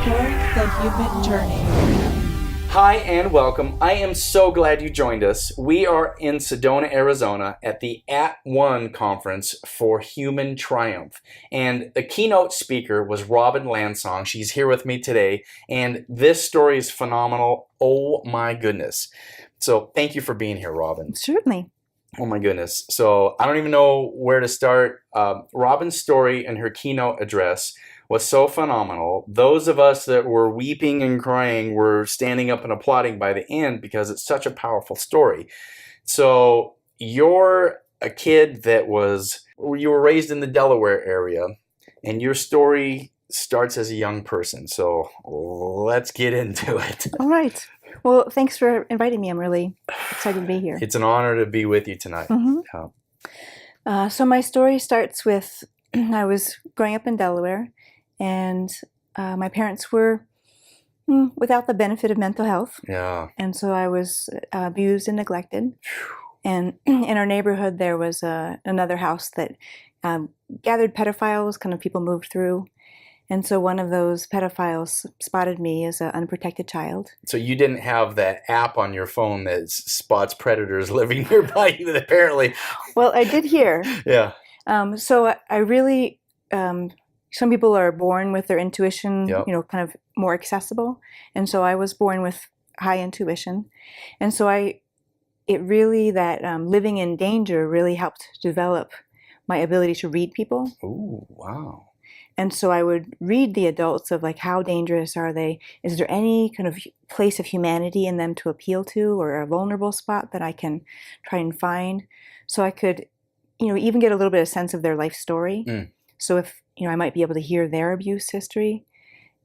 Exploring the Human Journey. Hi and welcome. I am so glad you joined us. We are in Sedona, Arizona at the At One conference for Human Triumph. And the keynote speaker was Robin Landsong. She's here with me today. And this story is phenomenal. Oh my goodness. So thank you for being here, Robin. Certainly. Oh my goodness. So I don't even know where to start. Robin's story and her keynote address was so phenomenal. Those of us that were weeping and crying were standing up and applauding by the end because it's such a powerful story. So you're a kid you were raised in the Delaware area, and your story starts as a young person. So let's get into it. All right. Well, thanks for inviting me. I'm really excited to be here. It's an honor to be with you tonight. Mm-hmm. So my story starts with I was growing up in Delaware, and my parents were without the benefit of mental health. Yeah. And so I was abused and neglected. And in our neighborhood, there was another house that gathered pedophiles, kind of people moved through. And so one of those pedophiles spotted me as an unprotected child. So you didn't have that app on your phone that spots predators living nearby you, apparently. Well, I did hear. Yeah. So I really, some people are born with their intuition, Yep. Kind of more accessible. And so I was born with high intuition. And so living in danger really helped develop my ability to read people. Oh, wow. And so I would read the adults of like, how dangerous are they? Is there any kind of place of humanity in them to appeal to, or a vulnerable spot that I can try and find? So I could, even get a little bit of sense of their life story. So if, I might be able to hear their abuse history.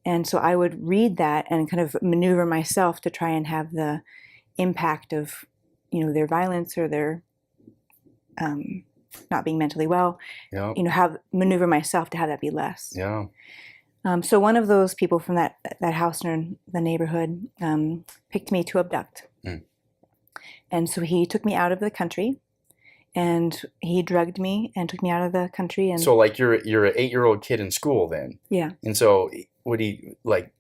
And so I would read that and kind of maneuver myself to try and have the impact of, their violence or their not being mentally well, maneuver myself to have that be less. Yeah. So one of those people from that house in the neighborhood picked me to abduct. And so he took me out of the country, and he drugged me and took me out of the country. And so like you're an 8-year-old kid in school then? Yeah. And so would he like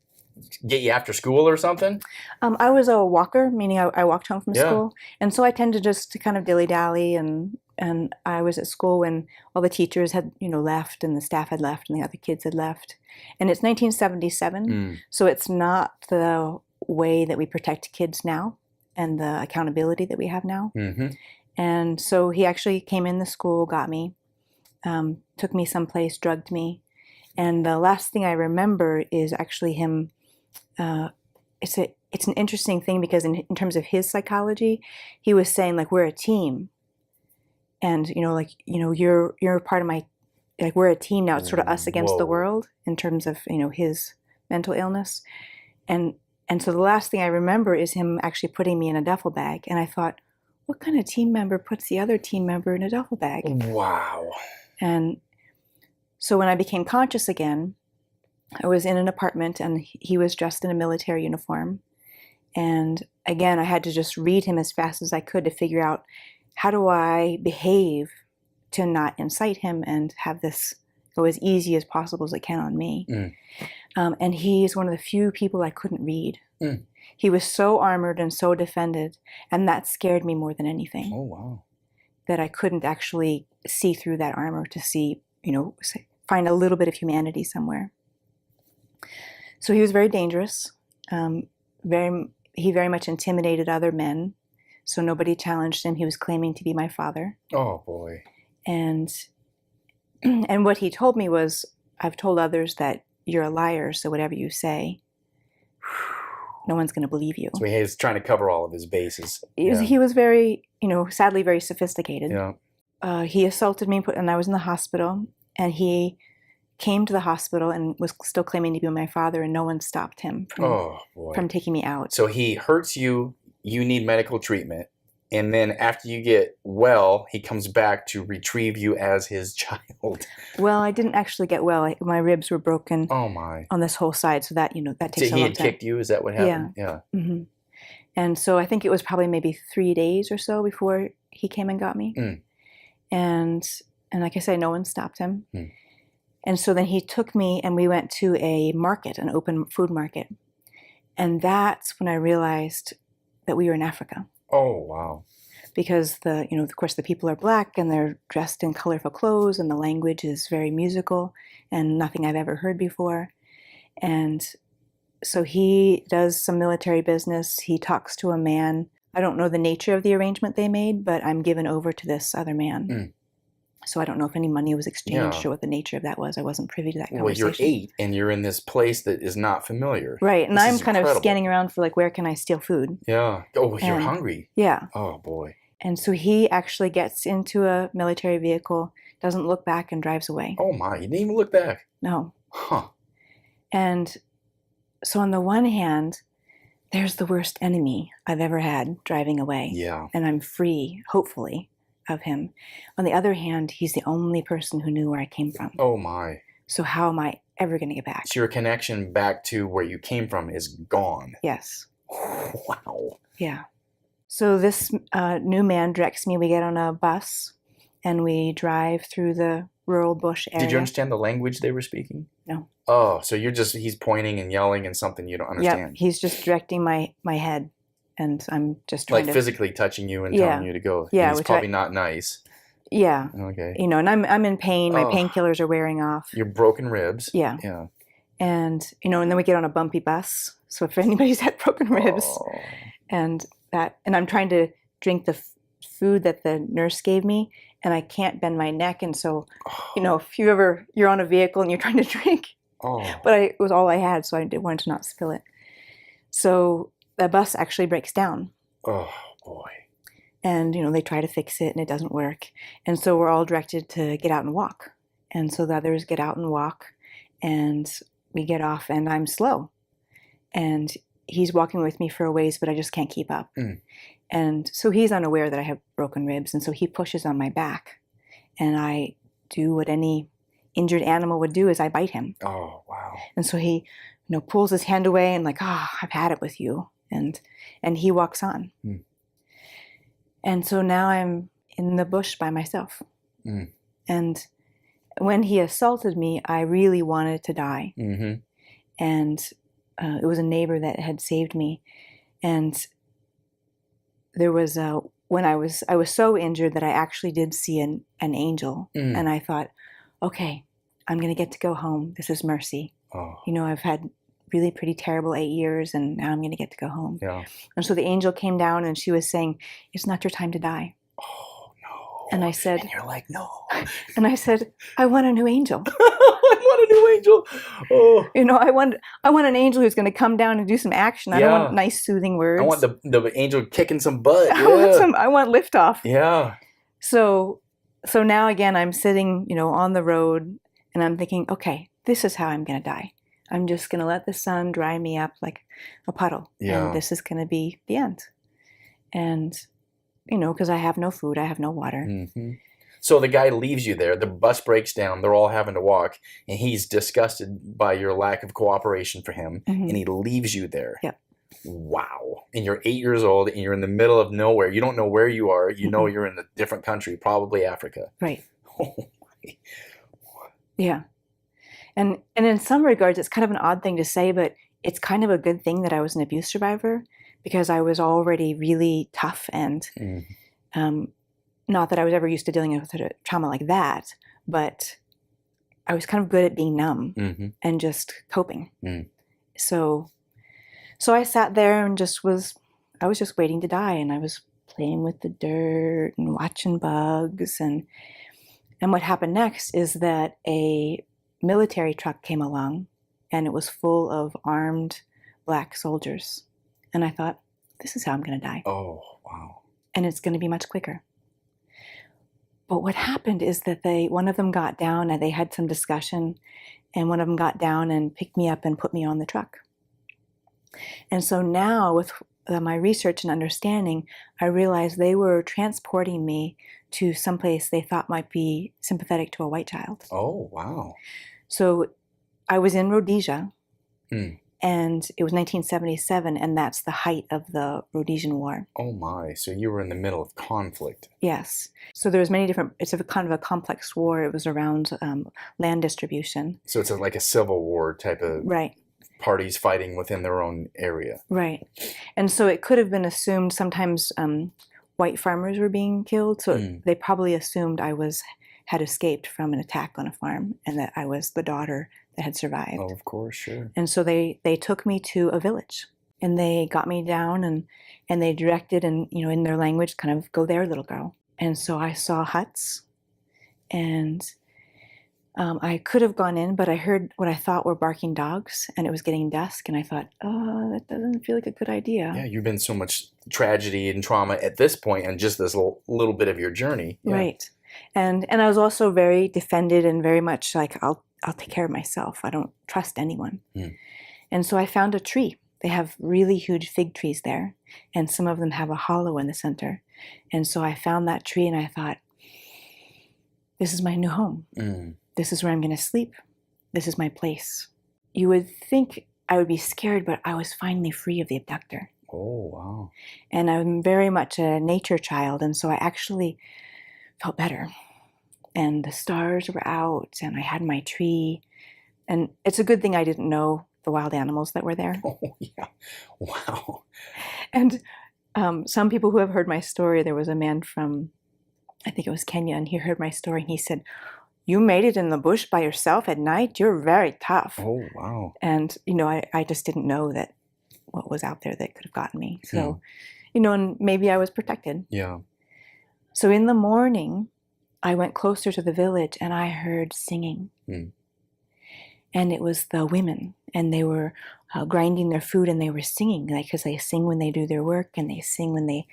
get you after school or something? I was a walker, meaning I walked home from school. And so I tended just to kind of dilly-dally, and I was at school when all the teachers had, left, and the staff had left, and the other kids had left. And it's 1977, so it's not the way that we protect kids now and the accountability that we have now. Mm-hmm. And so he actually came in the school, got me, took me someplace, drugged me. And the last thing I remember is actually him. It's an interesting thing because in terms of his psychology, he was saying like, we're a team. And, you're part of my, like, we're a team now. It's sort of us against the world in terms of, his mental illness. And so the last thing I remember is him actually putting me in a duffel bag. And I thought, what kind of team member puts the other team member in a duffel bag? Wow. And so when I became conscious again, I was in an apartment, and he was dressed in a military uniform. And again, I had to just read him as fast as I could to figure out, how do I behave to not incite him and have this go as easy as possible as it can on me? And he's one of the few people I couldn't read. He was so armored and so defended, and that scared me more than anything. Oh, wow. That I couldn't actually see through that armor to see, find a little bit of humanity somewhere. So he was very dangerous. He very much intimidated other men. So nobody challenged him. He was claiming to be my father. Oh, boy. And what he told me was, I've told others that you're a liar, so whatever you say, no one's going to believe you. So he was trying to cover all of his bases. He was very, sadly very sophisticated. Yeah. He assaulted me, and I was in the hospital, and he came to the hospital and was still claiming to be my father, and no one stopped him from taking me out. So he hurts you, you need medical treatment, and then after you get well, he comes back to retrieve you as his child. Well, I didn't actually get well. My ribs were broken. Oh, my. On this whole side, so that, that takes a long time. He had kicked you? Is that what happened? Yeah. Mm-hmm. And so I think it was probably maybe 3 days or so before he came and got me. And like I said, no one stopped him. And so then he took me and we went to a market, an open food market. And that's when I realized that we were in Africa. Oh, wow. Because of course the people are black and they're dressed in colorful clothes and the language is very musical and nothing I've ever heard before. And so he does some military business. He talks to a man. I don't know the nature of the arrangement they made, but I'm given over to this other man. Mm. So I don't know if any money was exchanged Yeah. or what the nature of that was. I wasn't privy to that Well, conversation. you're 8 and you're in this place that is not familiar. Right. And This I'm is kind of incredible. scanning around for like, where can I steal food? Yeah. Oh, you're And- hungry. Yeah. Oh, boy. And so he actually gets into a military vehicle, doesn't look back, and drives away. Oh, my. You didn't even look back. No. Huh. And so on the one hand, there's the worst enemy I've ever had driving away. Yeah. And I'm free, hopefully, of him. On the other hand, he's the only person who knew where I came from. Oh, my. So how am I ever going to get back? So your connection back to where you came from is gone. Yes. Wow. Yeah. So this new man directs me. We get on a bus and we drive through the rural bush area. Did you understand the language they were speaking? No. Oh, so he's pointing and yelling and something you don't Yeah, understand. he's just directing my head, and I'm just trying Like to physically touching you and Yeah. telling you to go. Yeah, And he's which probably not nice. Yeah, Okay. and I'm in pain. My Oh. painkillers are wearing off. Your broken ribs. Yeah, Yeah. and and then we get on a bumpy bus. So if anybody's had broken ribs, Oh. and I'm trying to drink the food that the nurse gave me, and I can't bend my neck, and so if you're on a vehicle and you're trying to drink. Oh. But it was all I had, so I wanted to not spill it. So the bus actually breaks down, Oh, boy. and they try to fix it, and it doesn't work. And so we're all directed to get out and walk. And so the others get out and walk, and we get off, and I'm slow. And he's walking with me for a ways, but I just can't keep up. Mm. And so he's unaware that I have broken ribs, and so he pushes on my back, and I do what any injured animal would do, is I bite him. Oh, wow. And so he, pulls his hand away and like, I've had it with you. And he walks on. Mm. And so now I'm in the bush by myself. Mm. And when he assaulted me, I really wanted to die. Mm-hmm. And it was a neighbor that had saved me. And there was when I was so injured that I actually did see an angel. Mm. And I thought, okay, I'm going to get to go home. This is mercy. Oh. I've had really pretty terrible 8 years, and now I'm going to get to go home. Yeah. And so the angel came down, and she was saying, it's not your time to die. Oh, no. And I said, And you're like, no. and I said, I want a new angel. I want a new angel. Oh. I want an angel who's going to come down and do some action. I don't want Yeah. nice soothing words. I want the angel kicking some butt. I want liftoff. Yeah. So now again, I'm sitting, on the road, and I'm thinking, okay, this is how I'm going to die. I'm just going to let the sun dry me up like a puddle. Yeah. And this is going to be the end. And, because I have no food, I have no water. Mm-hmm. So the guy leaves you there. The bus breaks down. They're all having to walk. And he's disgusted by your lack of cooperation for him. Mhm. And he leaves you there. Yep. Wow. And you're 8 years old and you're in the middle of nowhere. You don't know where you are. You know you're in a different country, probably Africa. Right. Oh, my. Yeah. And in some regards, it's kind of an odd thing to say, but it's kind of a good thing that I was an abuse survivor, because I was already really tough, and Mm. not that I was ever used to dealing with a trauma like that, but I was kind of good at being numb Mm-hmm. and just coping. Mm. So I sat there and I was just waiting to die, and I was playing with the dirt and watching bugs, and what happened next is that a military truck came along, and it was full of armed black soldiers. And I thought, this is how I'm going to die. Oh, wow. And it's going to be much quicker. But what happened is that one of them got down, and they had some discussion, and one of them got down and picked me up and put me on the truck. And so now with my research and understanding, I realized they were transporting me to someplace they thought might be sympathetic to a white child. Oh, wow. So I was in Rhodesia, Mm. And it was 1977, and that's the height of the Rhodesian War. Oh my! So you were in the middle of conflict. Yes. So there was many different. It's a kind of a complex war. It was around land distribution. So it's like a civil war type of Right. parties fighting within their own area. Right. And so it could have been assumed sometimes white farmers were being killed. So they probably assumed I had escaped from an attack on a farm and that I was the daughter that had survived. Oh, of course, sure. And so they took me to a village and they got me down and they directed and, in their language, kind of go there, little girl. And so I saw huts and I could have gone in, but I heard what I thought were barking dogs and it was getting dusk. And I thought, oh, that doesn't feel like a good idea. Yeah, you've been so much tragedy and trauma at this point and just this little bit of your journey. Yeah. Right. And I was also very defended and very much like, I'll take care of myself. I don't trust anyone. And so I found a tree. They have really huge fig trees there, and some of them have a hollow in the center. And so I found that tree and I thought, this is my new home. This is where I'm going to sleep. This is my place. You would think I would be scared, but I was finally free of the abductor. Oh, wow. And I'm very much a nature child, and so I actually felt better. And the stars were out, and I had my tree. And it's a good thing I didn't know the wild animals that were there. Oh, yeah. Wow. And some people who have heard my story, there was a man from, I think it was Kenya, and he heard my story, and he said, you made it in the bush by yourself at night? You're very tough. Oh, wow. And, I just didn't know that what was out there that could have gotten me. So, and maybe I was protected. Yeah. So in the morning, I went closer to the village and I heard singing. And it was the women, and they were grinding their food and they were singing, because they sing when they do their work and they sing when they,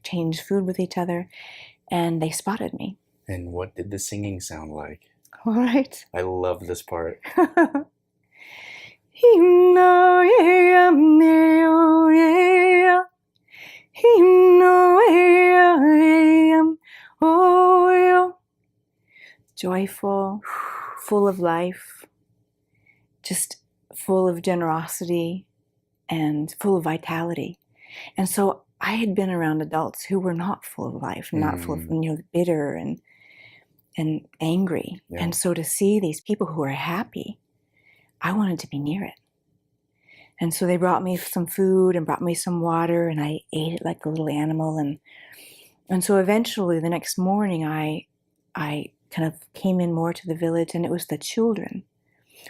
change food with each other. And they spotted me. And what did the singing sound like? All right. I love this part. Joyful, full of life, just full of generosity and full of vitality. And so I had been around adults who were not full of life, not full of, bitter and angry. Yeah. And so to see these people who are happy, I wanted to be near it. And so they brought me some food and brought me some water, and I ate it like a little animal. And so eventually the next morning I kind of came in more to the village, and it was the children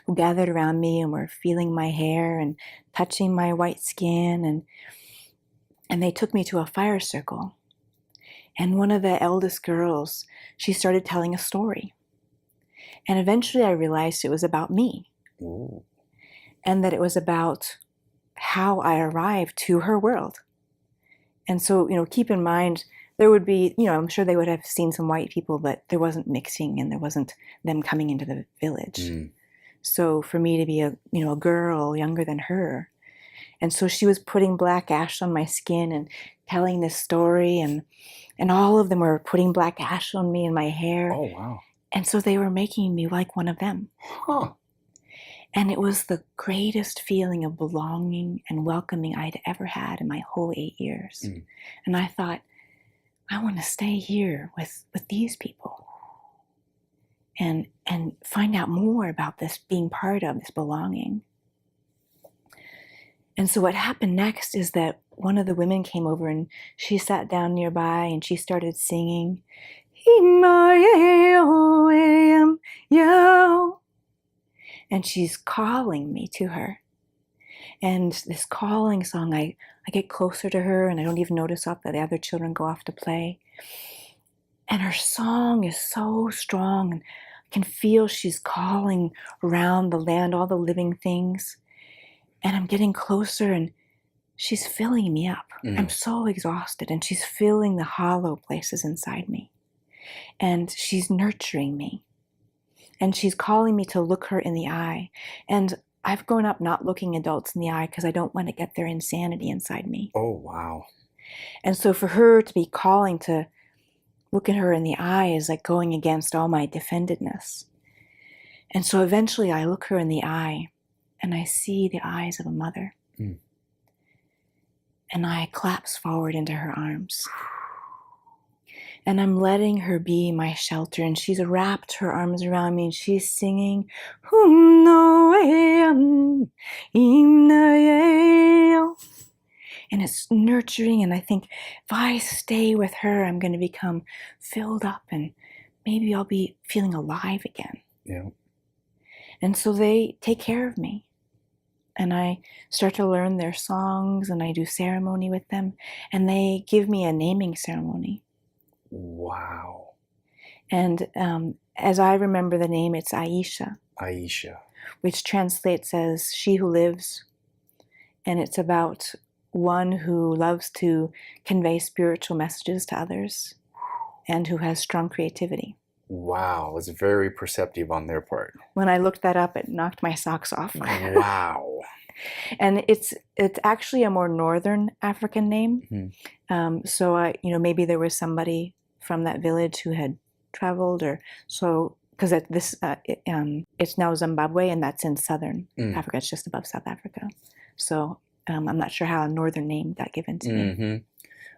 who gathered around me and were feeling my hair and touching my white skin, and they took me to a fire circle. And one of the eldest girls, she started telling a story. And eventually I realized it was about me. Ooh. And that it was about how I arrived to her world. And so, keep in mind, there would be, I'm sure they would have seen some white people, but there wasn't mixing and there wasn't them coming into the village. So for me to be a girl younger than her, and so she was putting black ash on my skin and telling this story, and all of them were putting black ash on me and my hair. Oh, wow. And so they were making me like one of them. Huh. And it was the greatest feeling of belonging and welcoming I'd ever had in my whole 8 years. And I thought, I want to stay here with these people and find out more about this being part of this belonging. And so what happened next is that one of the women came over and she sat down nearby and she started singing, and she's calling me to her. And this calling song, I get closer to her and I don't even notice that the other children go off to play. And her song is so strong, and I can feel she's calling around the land, all the living things. And I'm getting closer and she's filling me up. I'm so exhausted, and she's filling the hollow places inside me. And she's nurturing me. And she's calling me to look her in the eye. And I've grown up not looking adults in the eye because I don't want to get their insanity inside me. Oh, wow. And so for her to be calling to look at her in the eye is like going against all my defendedness. And so eventually I look her in the eye and I see the eyes of a mother. Mm. And I collapse forward into her arms. And I'm letting her be my shelter. And she's wrapped her arms around me and she's singing, and it's nurturing. And I think if I stay with her, I'm going to become filled up and maybe I'll be feeling alive again. Yeah. And so they take care of me. And I start to learn their songs and I do ceremony with them. And they give me a naming ceremony. Wow. And as I remember the name, it's Aisha. Aisha. Which translates as she who lives. And it's about one who loves to convey spiritual messages to others and who has strong creativity. Wow. It's very perceptive on their part. When I looked that up, it knocked my socks off. Wow. And it's actually a more northern African name. Mm-hmm. So maybe there was somebody from that village who had traveled, or so, because it's now Zimbabwe, and that's in southern Africa. It's just above South Africa. So I'm not sure how a northern name got given to me.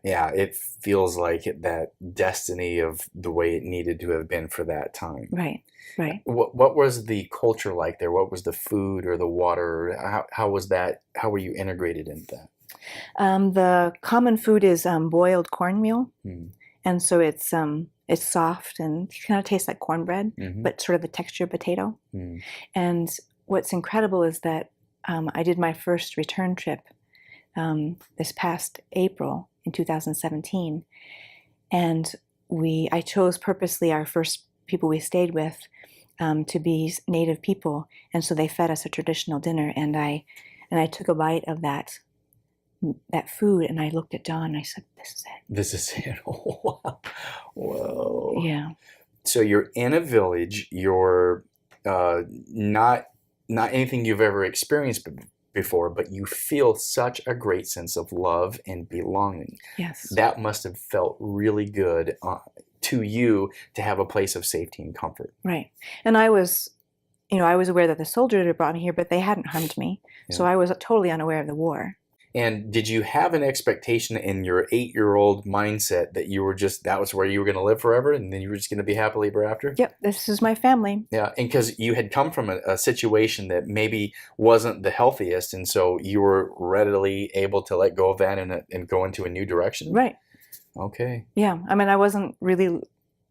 Yeah, it feels like that destiny of the way it needed to have been for that time. Right. What was the culture like there? What was the food or the water? How was that? How were you integrated into that? The common food is boiled cornmeal, Mm. and so it's soft and kind of tastes like cornbread, Mm-hmm. but sort of the texture of potato. Mm. And what's incredible is that I did my first return trip this past April in 2017, and I chose purposely our first people we stayed with to be native people, and so they fed us a traditional dinner, and I took a bite of that food, and I looked at John and I said, "This is it. This is it." Wow. Whoa. Yeah. So you're in a village. You're not anything you've ever experienced before, but you feel such a great sense of love and belonging. Yes. That must have felt really good to you to have a place of safety and comfort. Right. And I was aware that the soldiers had brought me here, but they hadn't harmed me. Yeah. So I was totally unaware of the war. And did you have an expectation in your 8-year-old mindset that that was where you were going to live forever and then you were just going to be happily ever after? Yep, this is my family. Yeah, and because you had come from a situation that maybe wasn't the healthiest, and so you were readily able to let go of that and go into a new direction? Right. Okay. Yeah, I mean, I wasn't really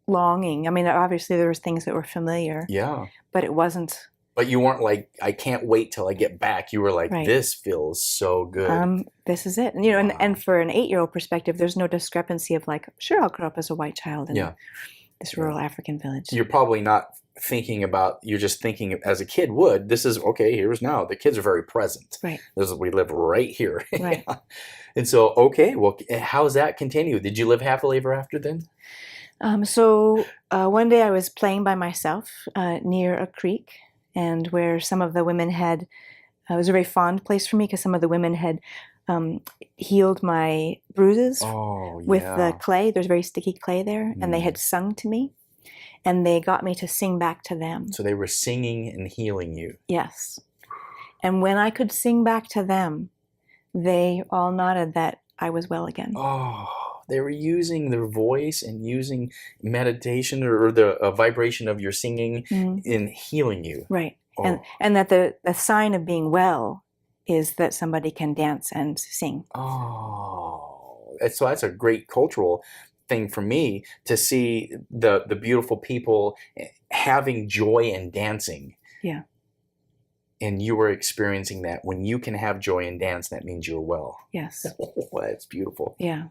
longing. I mean, obviously there was things that were familiar. Yeah. But it wasn't... But you weren't like, I can't wait till I get back. You were like, right. This feels so good. This is it. And, wow. and for an 8-year-old perspective, there's no discrepancy of like, sure, I'll grow up as a white child in this rural African village. You're probably not thinking about, you're just thinking as a kid would, this is, okay, here's now. The kids are very present. Right. We live right here. Right. And so, okay, well, how's that continue? Did you live happily ever after then? So one day I was playing by myself near a creek, and where some of the women had, it was a very fond place for me because some of the women had healed my bruises with the clay. There's very sticky clay there, and they had sung to me, and they got me to sing back to them. So they were singing and healing you. Yes. And when I could sing back to them, they all nodded that I was well again. Oh. They were using their voice and using meditation or the vibration of your singing in healing you. Right. Oh. And that the sign of being well is that somebody can dance and sing. Oh. So that's a great cultural thing for me to see the beautiful people having joy and dancing. Yeah. And you were experiencing that. When you can have joy and dance, that means you're well. Yes. Oh, that's beautiful. Yeah.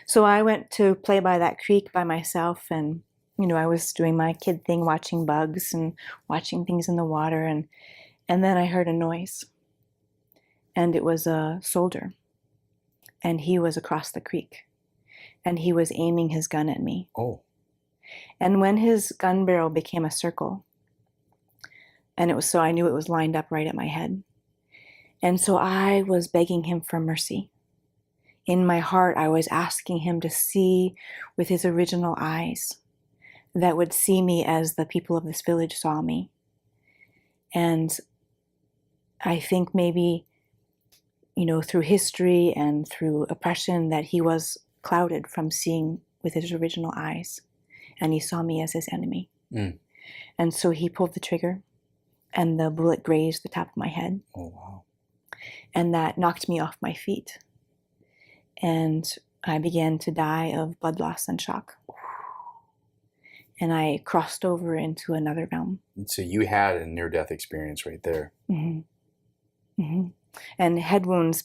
So I went to play by that creek by myself, and I was doing my kid thing, watching bugs and watching things in the water, and then I heard a noise, and it was a soldier, and he was across the creek, and he was aiming his gun at me. Oh. And when his gun barrel became a circle, and I knew it was lined up right at my head, and so I was begging him for mercy. In my heart, I was asking him to see with his original eyes that would see me as the people of this village saw me. And I think maybe, through history and through oppression, that he was clouded from seeing with his original eyes, and he saw me as his enemy. Mm. And so he pulled the trigger, and the bullet grazed the top of my head. Oh, wow. And that knocked me off my feet. And I began to die of blood loss and shock. And I crossed over into another realm. So you had a near-death experience right there. Mm-hmm. Mm-hmm. And head wounds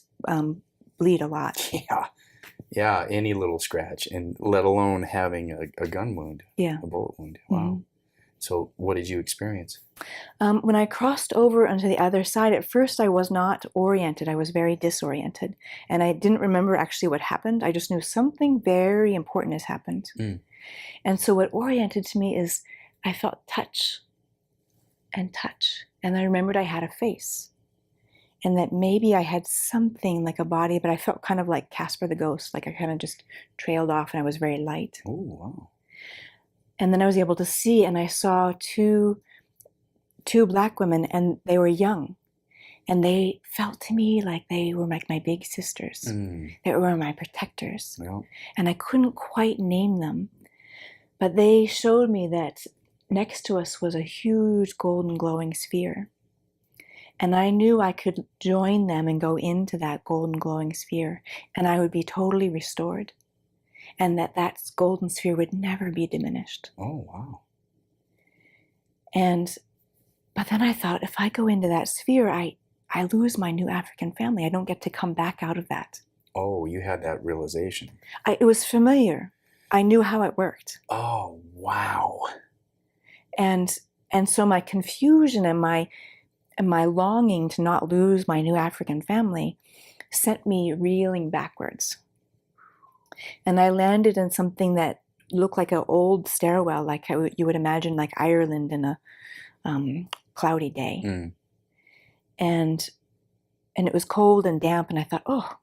bleed a lot. Yeah. Yeah, any little scratch, and let alone having a gun wound, Yeah. a bullet wound. Wow. Mm-hmm. So what did you experience? When I crossed over onto the other side, at first I was not oriented. I was very disoriented. And I didn't remember actually what happened. I just knew something very important has happened. Mm. And so what oriented to me is I felt touch. And I remembered I had a face. And that maybe I had something like a body, but I felt kind of like Casper the Ghost. Like I kind of just trailed off and I was very light. Oh, wow. And then I was able to see, and I saw two Black women, and they were young. And they felt to me like they were like my big sisters. Mm. They were my protectors. Yeah. And I couldn't quite name them. But they showed me that next to us was a huge golden glowing sphere. And I knew I could join them and go into that golden glowing sphere, and I would be totally restored. And that golden sphere would never be diminished. Oh, wow. But then I thought, if I go into that sphere, I lose my new African family. I don't get to come back out of that. Oh, you had that realization. It was familiar. I knew how it worked. Oh, wow. And so my confusion and my longing to not lose my new African family sent me reeling backwards. And I landed in something that looked like an old stairwell, like you would imagine like Ireland in a cloudy day. Mm. And it was cold and damp, and I thought, oh,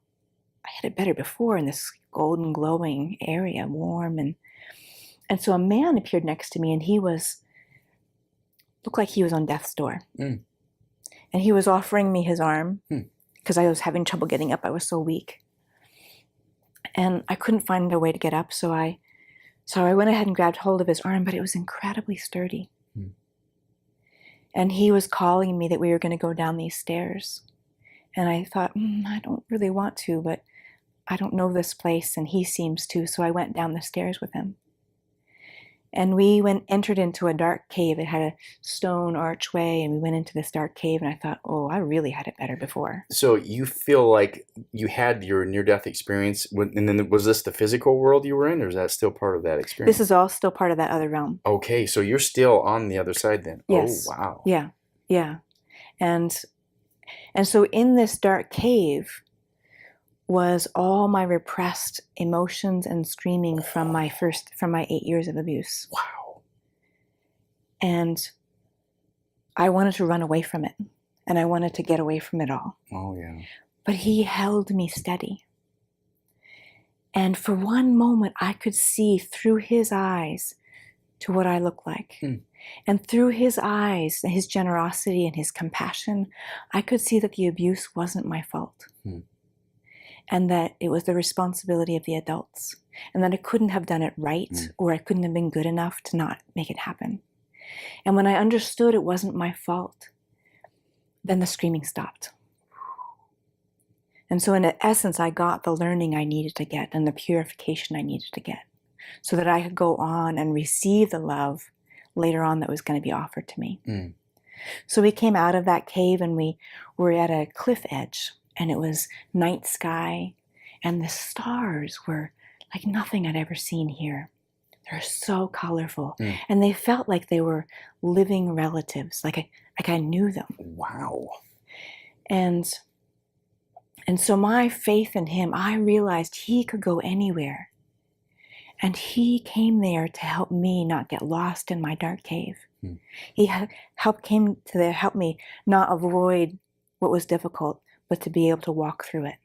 I had it better before in this golden glowing area, warm. And so a man appeared next to me, and he looked like he was on death's door. Mm. And he was offering me his arm because I was having trouble getting up. I was so weak. And I couldn't find a way to get up, so I went ahead and grabbed hold of his arm, but it was incredibly sturdy. Mm. And he was calling me that we were going to go down these stairs. And I thought, I don't really want to, but I don't know this place, and he seems to, so I went down the stairs with him. And we entered into a dark cave. It had a stone archway, and we went into this dark cave, and I thought, oh, I really had it better before. So you feel like you had your near-death experience, and then was this the physical world you were in, or is that still part of that experience? This is all still part of that other realm. Okay, so you're still on the other side then? Yes. Oh, wow. Yeah. And so in this dark cave was all my repressed emotions and screaming from my 8 years of abuse. Wow. And I wanted to run away from it, and I wanted to get away from it all. Oh, yeah. But he held me steady. And for one moment, I could see through his eyes to what I look like. Hmm. And through his eyes, his generosity and his compassion, I could see that the abuse wasn't my fault. Hmm. And that it was the responsibility of the adults. And that I couldn't have done it right, or I couldn't have been good enough to not make it happen. And when I understood it wasn't my fault, then the screaming stopped. And so in essence, I got the learning I needed to get and the purification I needed to get so that I could go on and receive the love later on that was going to be offered to me. Mm. So we came out of that cave, and we were at a cliff edge, and it was night sky, and the stars were like nothing I'd ever seen here. They're so colorful, and they felt like they were living relatives, like I knew them. Wow. And so my faith in him, I realized he could go anywhere. And he came there to help me not get lost in my dark cave. He came to help me not avoid what was difficult, but to be able to walk through it.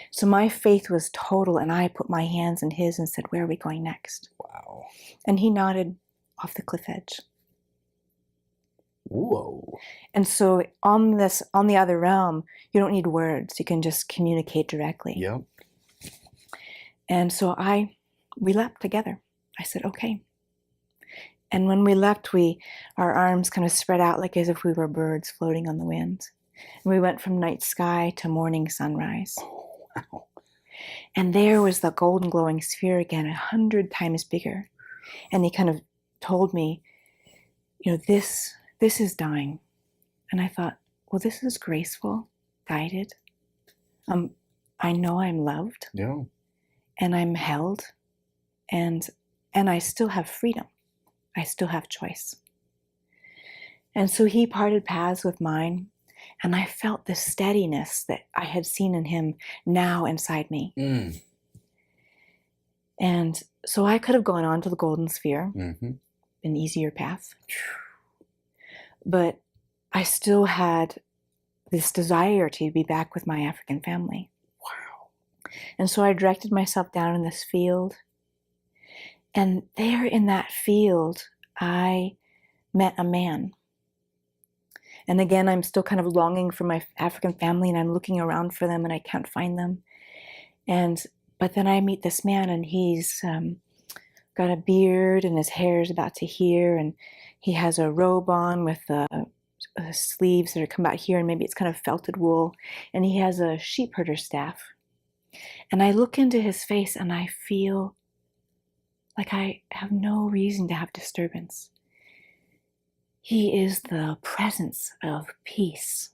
So my faith was total, and I put my hands in his and said, where are we going next? Wow. And he nodded off the cliff edge. Whoa. And so on the other realm, you don't need words. You can just communicate directly. Yep. And so we left together. I said, okay. And when we left, our arms kind of spread out like as if we were birds floating on the wind. And we went from night sky to morning sunrise. Oh, wow. And there was the golden glowing sphere again, 100 times bigger. And he kind of told me, this is dying. And I thought, well, this is graceful, guided. I know I'm loved. Yeah. And I'm held. And I still have freedom. I still have choice. And so he parted paths with mine, and I felt the steadiness that I had seen in him now inside me. Mm. And so I could have gone on to the golden sphere, Mm-hmm. an easier path. But I still had this desire to be back with my African family. Wow. And so I directed myself down in this field. And there in that field, I met a man. And again, I'm still kind of longing for my African family, and I'm looking around for them, and I can't find them. But then I meet this man, and he's got a beard, and his hair is about to here, and he has a robe on with sleeves that are come out here, and maybe it's kind of felted wool, and he has a sheep herder staff. And I look into his face, and I feel like I have no reason to have disturbance. He is the presence of peace.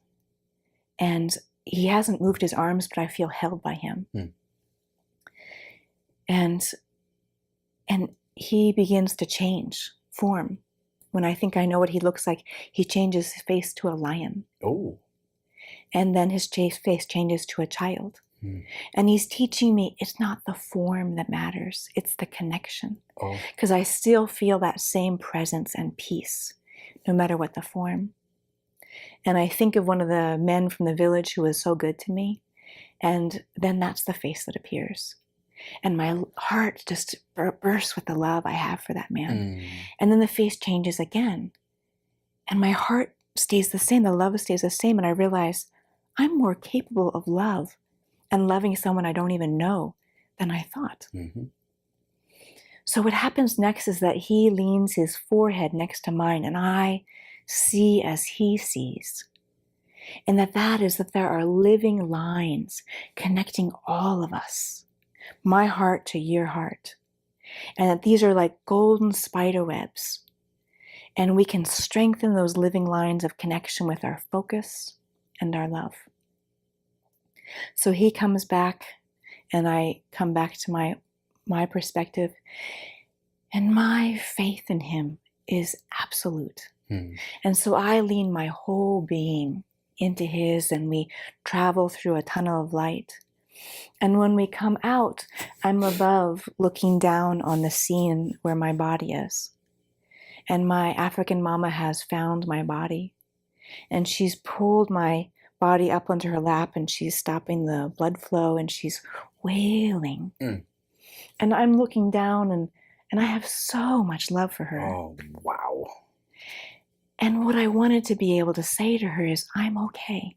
And he hasn't moved his arms, but I feel held by him. Mm. And he begins to change form. When I think I know what he looks like, he changes his face to a lion. Oh. And then his face changes to a child. Mm. And he's teaching me it's not the form that matters, it's the connection. Oh. Because I still feel that same presence and peace, no matter what the form. And I think of one of the men from the village who was so good to me, and then that's the face that appears. And my heart just bursts with the love I have for that man. Mm. And then the face changes again. And my heart stays the same, the love stays the same, and I realize I'm more capable of love and loving someone I don't even know than I thought. Mm-hmm. So what happens next is that he leans his forehead next to mine, and I see as he sees. And that is that there are living lines connecting all of us, my heart to your heart. And that these are like golden spider webs. And we can strengthen those living lines of connection with our focus and our love. So he comes back, and I come back to my perspective, and my faith in him is absolute. Mm. And so I lean my whole being into his, and we travel through a tunnel of light. And when we come out, I'm above looking down on the scene where my body is. And my African mama has found my body, and she's pulled my body up onto her lap, and she's stopping the blood flow, and she's wailing. Mm. And I'm looking down, and I have so much love for her. Oh, wow. And what I wanted to be able to say to her is, I'm okay.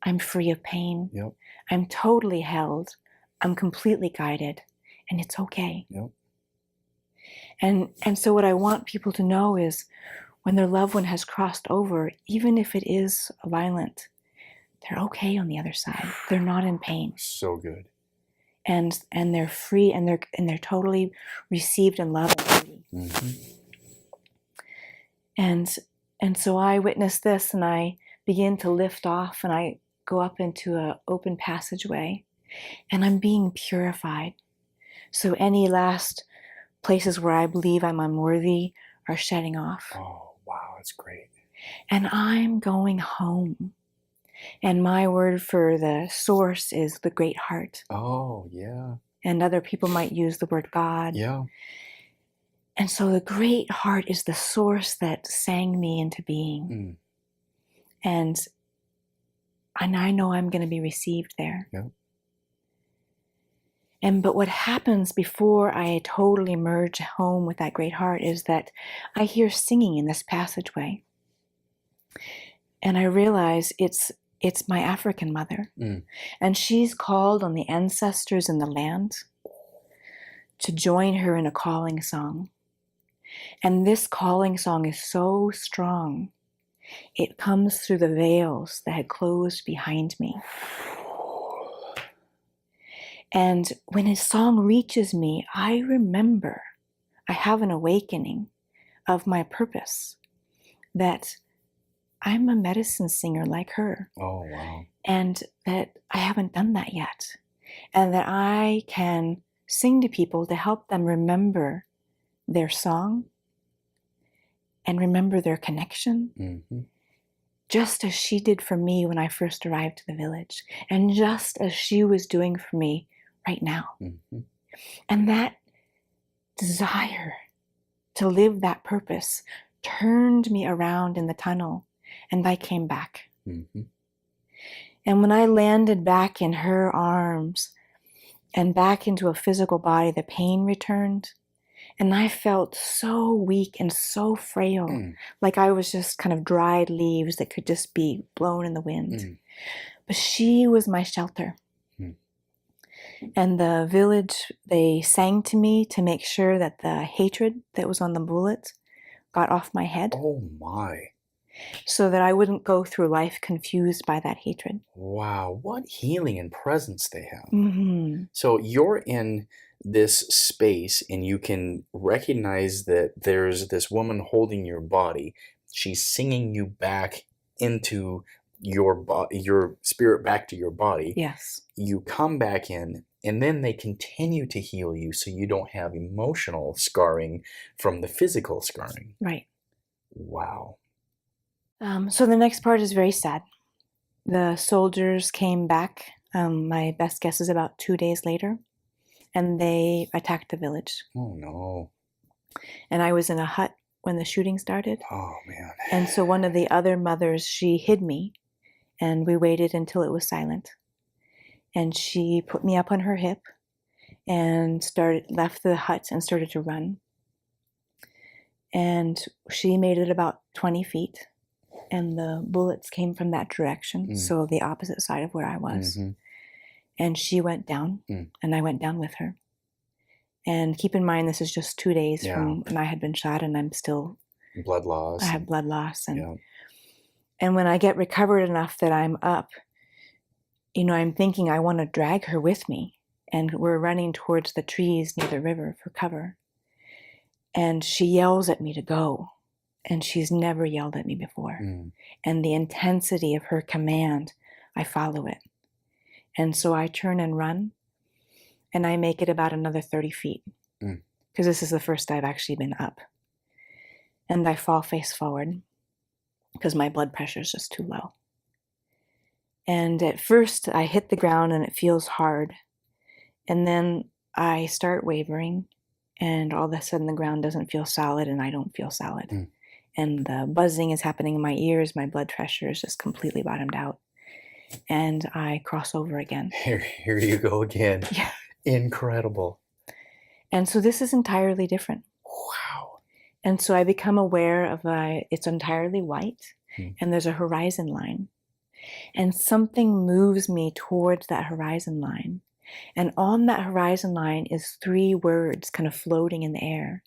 I'm free of pain. Yep. I'm totally held. I'm completely guided, and it's okay. Yep. And so what I want people to know is when their loved one has crossed over, even if it is violent, they're okay on the other side. They're not in pain. So good. And they're free, and they're totally received and loved and free. Mm-hmm. And so I witness this, and I begin to lift off, and I go up into an open passageway, and I'm being purified. So any last places where I believe I'm unworthy are shedding off. Oh, wow, that's great. And I'm going home. And my word for the source is the great heart. Oh, yeah. And other people might use the word God. Yeah. And so the great heart is the source that sang me into being. Mm. And I know I'm going to be received there. Yeah. But what happens before I totally merge home with that great heart is that I hear singing in this passageway. And I realize it's my African mother. And she's called on the ancestors in the land to join her in a calling song. And this calling song is so strong. It comes through the veils that had closed behind me. And when his song reaches me, I remember, I have an awakening of my purpose, that I'm a medicine singer like her. Oh, wow. And that I haven't done that yet. And that I can sing to people to help them remember their song and remember their connection, just as she did for me when I first arrived to the village, and just as she was doing for me right now. And that desire to live that purpose turned me around in the tunnel, and I came back. And when I landed back in her arms and back into a physical body, the pain returned. And I felt so weak and so frail, like I was just kind of dried leaves that could just be blown in the wind. But she was my shelter. And the village, they sang to me to make sure that the hatred that was on the bullet got off my head. Oh, my. So that I wouldn't go through life confused by that hatred. Wow, what healing and presence they have. So you're in this space and you can recognize that there's this woman holding your body. She's singing you back into your body, your spirit back to your body. Yes. You come back in, and then they continue to heal you so you don't have emotional scarring from the physical scarring. Right. Wow. So the next part is very sad. The soldiers came back, my best guess is about 2 days later, and they attacked the village. Oh, no. And I was in a hut when the shooting started. Oh, man. And so one of the other mothers, she hid me, and we waited until it was silent. And she put me up on her hip and left the hut and started to run. And she made it about 20 feet. And the bullets came from that direction, so the opposite side of where I was. And she went down, and I went down with her. And keep in mind, this is just 2 days from when I had been shot, and I'm still... Blood loss. I have blood loss. And when I get recovered enough that I'm up, I'm thinking I want to drag her with me. And we're running towards the trees near the river for cover. And she yells at me to go. And she's never yelled at me before. And the intensity of her command, I follow it. And so I turn and run, and I make it about another 30 feet. Because this is the first I've actually been up. And I fall face forward, because my blood pressure is just too low. And at first, I hit the ground, and it feels hard. And then I start wavering, and all of a sudden the ground doesn't feel solid, and I don't feel solid. And the buzzing is happening in my ears. My blood pressure is just completely bottomed out. And I cross over again. Here you go again. Yeah. Incredible. And so this is entirely different. Wow. And so I become aware of it's entirely white, and there's a horizon line. And something moves me towards that horizon line. And on that horizon line is 3 words kind of floating in the air.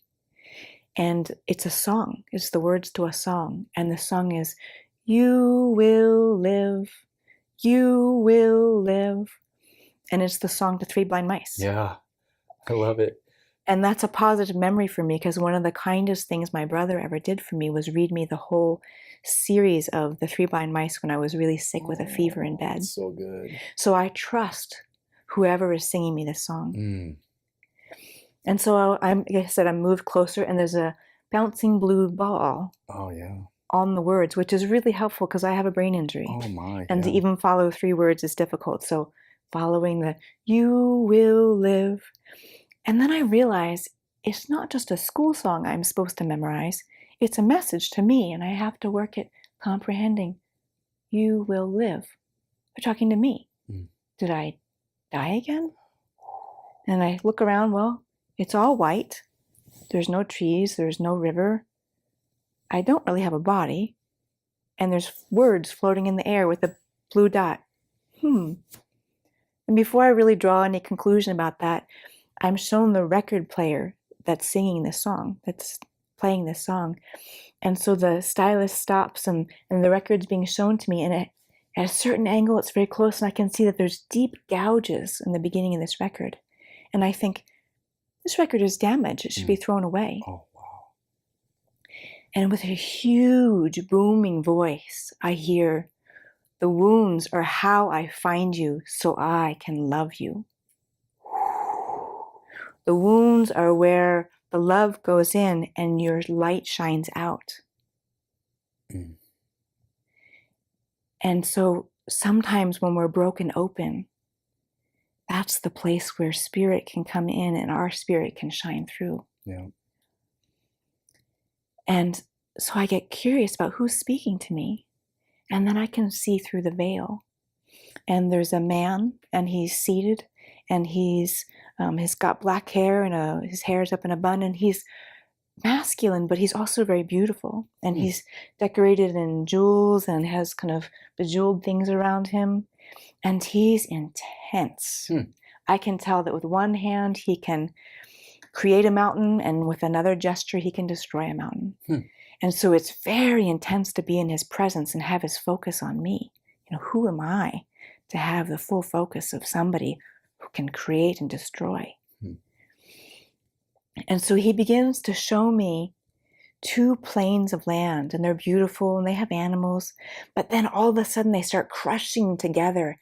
And it's a song. It's the words to a song. And the song is, "You will live. You will live." And it's the song to 3 Blind Mice. Yeah, I love it. And that's a positive memory for me, because one of the kindest things my brother ever did for me was read me the whole series of the 3 Blind Mice when I was really sick with a fever in bed. That's so good. So I trust whoever is singing me this song. And so like I said, I moved closer, and there's a bouncing blue ball on the words, which is really helpful because I have a brain injury. Oh my. And to even follow 3 words is difficult. So following the "you will live." And then I realize it's not just a school song I'm supposed to memorize. It's a message to me, and I have to work at comprehending. You will live. They're talking to me. Did I die again? And I look around, well, it's all white. There's no trees, there's no river. I don't really have a body. and there's words floating in the air with a blue dot. And before I really draw any conclusion about that, I'm shown the record player that's singing this song, that's playing this song. And so the stylist stops and the record's being shown to me, and at a certain angle, it's very close, and I can see that there's deep gouges in the beginning of this record. And I think, this record is damaged. It should be thrown away. Oh, wow. And with a huge booming voice, I hear, "The wounds are how I find you so I can love you. The wounds are where the love goes in and your light shines out." And so sometimes when we're broken open, that's the place where spirit can come in and our spirit can shine through. Yeah. And so I get curious about who's speaking to me. And then I can see through the veil. And there's a man, and he's seated, and he's got black hair, and his hair's up in a bun, and he's masculine, but he's also very beautiful. And he's decorated in jewels and has kind of bejeweled things around him. And he's intense. I can tell that with one hand, he can create a mountain, and with another gesture, he can destroy a mountain. And so it's very intense to be in his presence and have his focus on me. Who am I to have the full focus of somebody who can create and destroy? And so he begins to show me 2 plains of land, and they're beautiful, and they have animals, but then all of a sudden they start crushing together,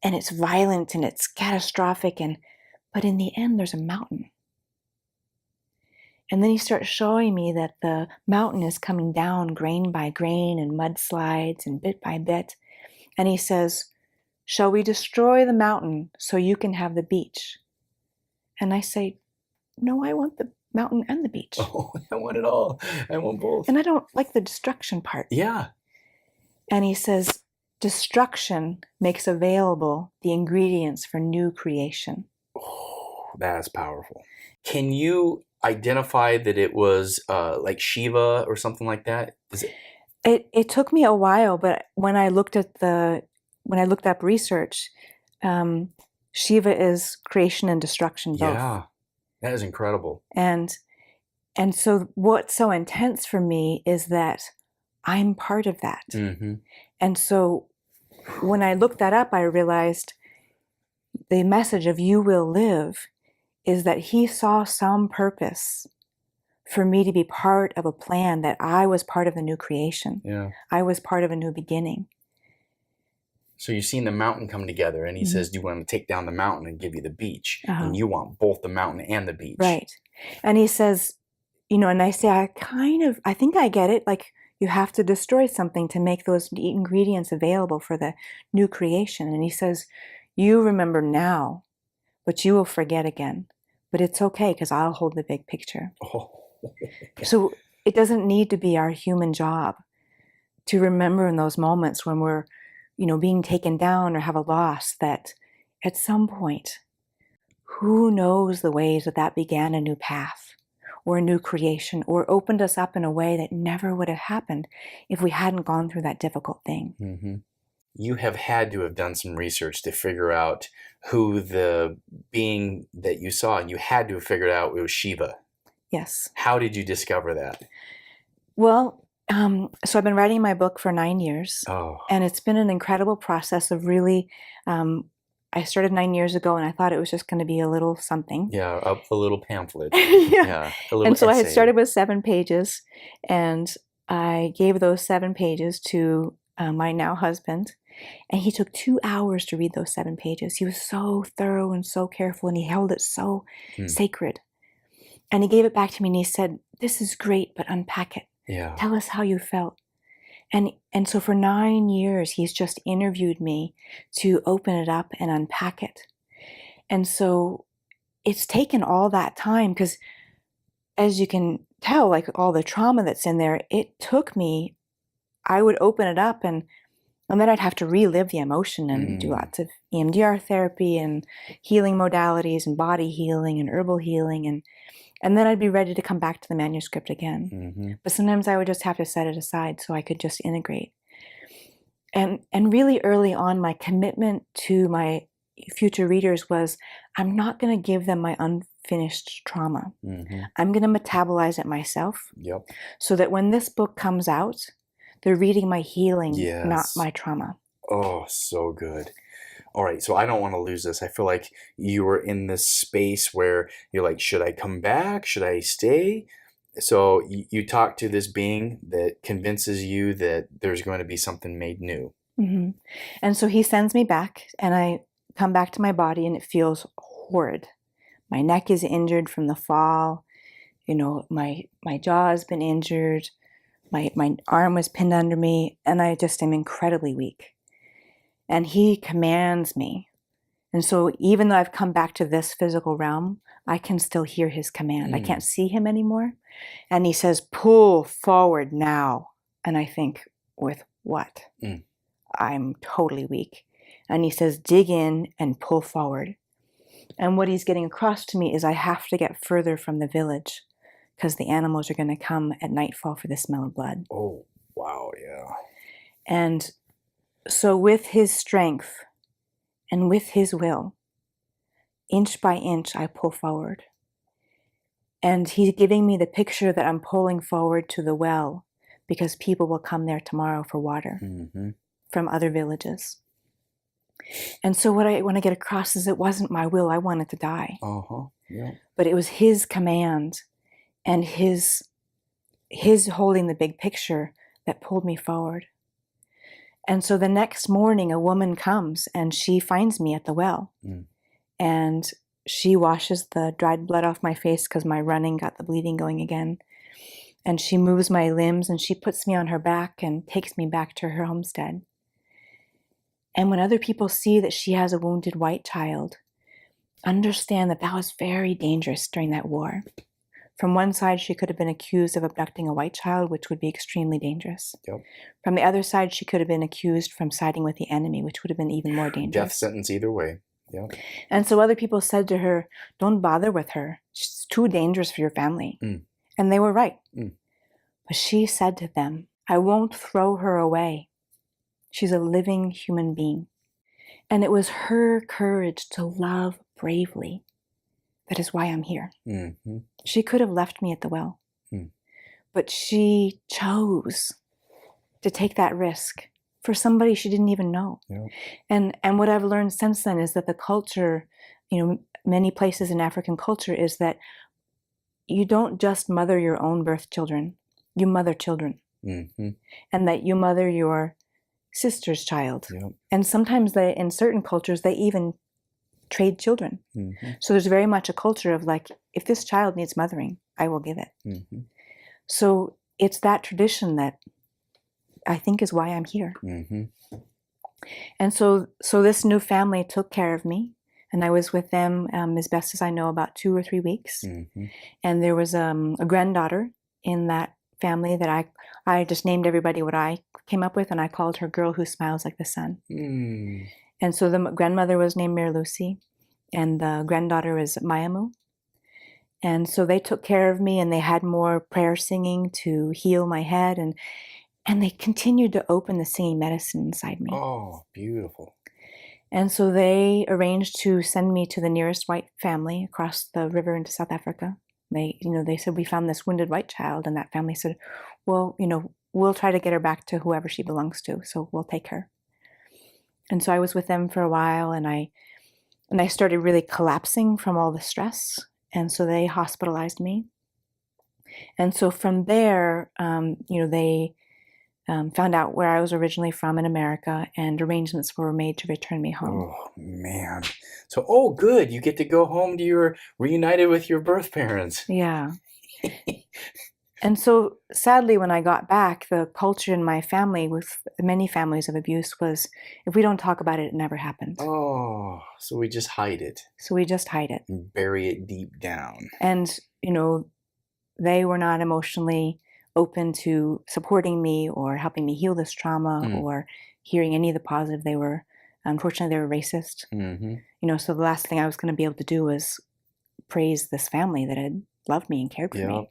and it's violent and it's catastrophic, but in the end there's a mountain. And then he starts showing me that the mountain is coming down grain by grain and mudslides and bit by bit. And he says, "Shall we destroy the mountain so you can have the beach?" And I say, "No, I want the mountain and the beach." Oh, I want it all. I want both. And I don't like the destruction part. Yeah. And he says, "Destruction makes available the ingredients for new creation." Oh, that's powerful. Can you identify that it was like Shiva or something like that? Is it? It took me a while, but when I looked up research, Shiva is creation and destruction both. Yeah, that is incredible. And so what's so intense for me is that I'm part of that. And so when I looked that up, I realized the message of "you will live" is that he saw some purpose for me to be part of a plan, that I was part of the new creation. Yeah. I was part of a new beginning. So you've seen the mountain come together, and he says, "Do you want to take down the mountain and give you the beach?" And you want both the mountain and the beach. Right. And he says, and I say, I think I get it. Like, you have to destroy something to make those ingredients available for the new creation. And he says, "You remember now, but you will forget again. But it's okay, because I'll hold the big picture." So it doesn't need to be our human job to remember in those moments when we're, being taken down or have a loss, that at some point, who knows the ways that began a new path or a new creation, or opened us up in a way that never would have happened if we hadn't gone through that difficult thing. You have had to have done some research to figure out who the being that you saw, and you had to have figured out it was Shiva. Yes. How did you discover that? Well, so I've been writing my book for 9 years. Oh. And it's been an incredible process of really, I started 9 years ago, and I thought it was just going to be a little something. Yeah, a little pamphlet. Yeah. A little and so essay. I had started with 7 pages, and I gave those 7 pages to my now husband, and he took 2 hours to read those 7 pages. He was so thorough and so careful, and he held it so sacred. And he gave it back to me, and he said, "This is great, but unpack it. Yeah. Tell us how you felt." And so for 9 years, he's just interviewed me to open it up and unpack it. And so it's taken all that time, because as you can tell, like all the trauma that's in there, it took me, I would open it up and then I'd have to relive the emotion and do lots of EMDR therapy and healing modalities and body healing and herbal healing. And then I'd be ready to come back to the manuscript again. But sometimes I would just have to set it aside so I could just integrate. And really early on, my commitment to my future readers was, I'm not going to give them my unfinished trauma. Mm-hmm. I'm going to metabolize it myself, Yep. so that when this book comes out, they're reading my healing, not Yes. my trauma. Oh, so good. All right, so I don't want to lose this. I feel like you were in this space where you're like, should I come back? Should I stay? So you talk to this being that convinces you that there's going to be something made new. Mm-hmm. And so he sends me back, and I come back to my body, and it feels horrid. My neck is injured from the fall. You know, my jaw has been injured. My arm was pinned under me, and I just am incredibly weak. And he commands me. And so even though I've come back to this physical realm, I can still hear his command. I can't see him anymore. And he says, pull forward now. And I think, with what? I'm totally weak. And he says, dig in and pull forward. And what he's getting across to me is I have to get further from the village, because the animals are going to come at nightfall for the smell of blood. Oh, wow, yeah. And so with his strength and with his will, inch by inch, I pull forward. And he's giving me the picture that I'm pulling forward to the well, because people will come there tomorrow for water from other villages. And so what I want to get across is, it wasn't my will. I wanted to die. Yeah. But it was his command and his holding the big picture that pulled me forward. And so the next morning, a woman comes and she finds me at the well. And she washes the dried blood off my face, because my running got the bleeding going again. And she moves my limbs, and she puts me on her back and takes me back to her homestead. And when other people see that she has a wounded white child, understand that that was very dangerous during that war. From one side, she could have been accused of abducting a white child, which would be extremely dangerous. Yep. From the other side, she could have been accused from siding with the enemy, which would have been even more dangerous. Death sentence either way. Yep. And so other people said to her, don't bother with her. She's too dangerous for your family. And they were right. But she said to them, I won't throw her away. She's a living human being. And it was her courage to love bravely that is why I'm here. She could have left me at the well. But she chose to take that risk for somebody she didn't even know. And what I've learned since then is that the culture, many places in African culture, is that you don't just mother your own birth children, you mother children. And that you mother your sister's child. And sometimes in certain cultures, they even trade children. So there's very much a culture of like, if this child needs mothering, I will give it. So it's that tradition that I think is why I'm here. And so this new family took care of me, and I was with them as best as I know about 2 or 3 weeks. And there was a granddaughter in that family that I just named everybody what I came up with, and I called her Girl Who Smiles Like the Sun. And so the grandmother was named Mary Lucy, and the granddaughter was Mayamu. And so they took care of me, and they had more prayer singing to heal my head, and they continued to open the singing medicine inside me. Oh, beautiful. And so they arranged to send me to the nearest white family across the river into South Africa. They said, we found this wounded white child, and that family said, well, we'll try to get her back to whoever she belongs to, so we'll take her. And so I was with them for a while, and I started really collapsing from all the stress, and so they hospitalized me. And so from there, they found out where I was originally from in America, and arrangements were made to return me home. Oh, man. So, good. You get to go home to reunited with your birth parents. Yeah. And so sadly, when I got back, the culture in my family, with many families of abuse, was if we don't talk about it, it never happened. Oh, so we just hide it. And bury it deep down. And, they were not emotionally open to supporting me or helping me heal this trauma or hearing any of the positive. Unfortunately, they were racist. So the last thing I was going to be able to do was praise this family that had loved me and cared for me.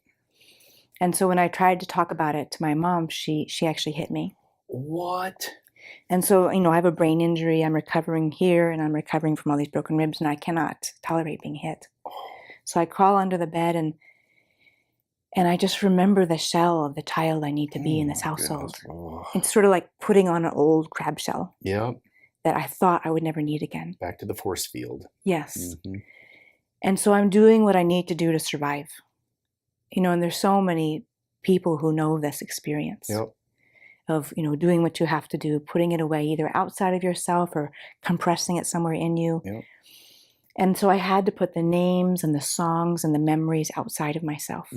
And so when I tried to talk about it to my mom, she actually hit me. What? And so, I have a brain injury. I'm recovering here, and I'm recovering from all these broken ribs, and I cannot tolerate being hit. So I crawl under the bed, and I just remember the shell of the child I need to be in this household. It's sort of like putting on an old crab shell. Yep. That I thought I would never need again. Back to the force field. Yes. And so I'm doing what I need to do to survive. And there's so many people who know this experience. Yep. Of, doing what you have to do, putting it away either outside of yourself or compressing it somewhere in you. Yep. And so I had to put the names and the songs and the memories outside of myself.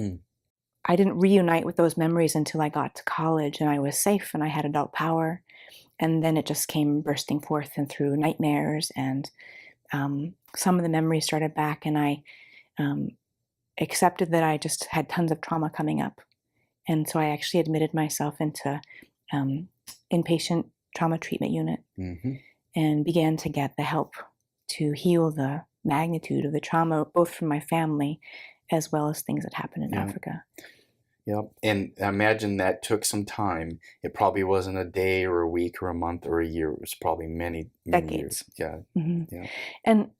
I didn't reunite with those memories until I got to college and I was safe and I had adult power. And then it just came bursting forth and through nightmares, and some of the memories started back, and I accepted that I just had tons of trauma coming up. And so I actually admitted myself into inpatient trauma treatment unit and began to get the help to heal the magnitude of the trauma, both from my family as well as things that happened in Africa. Yep. And I imagine that took some time. It probably wasn't a day or a week or a month or a year. It was probably many decades. Years. Yeah. Yeah. And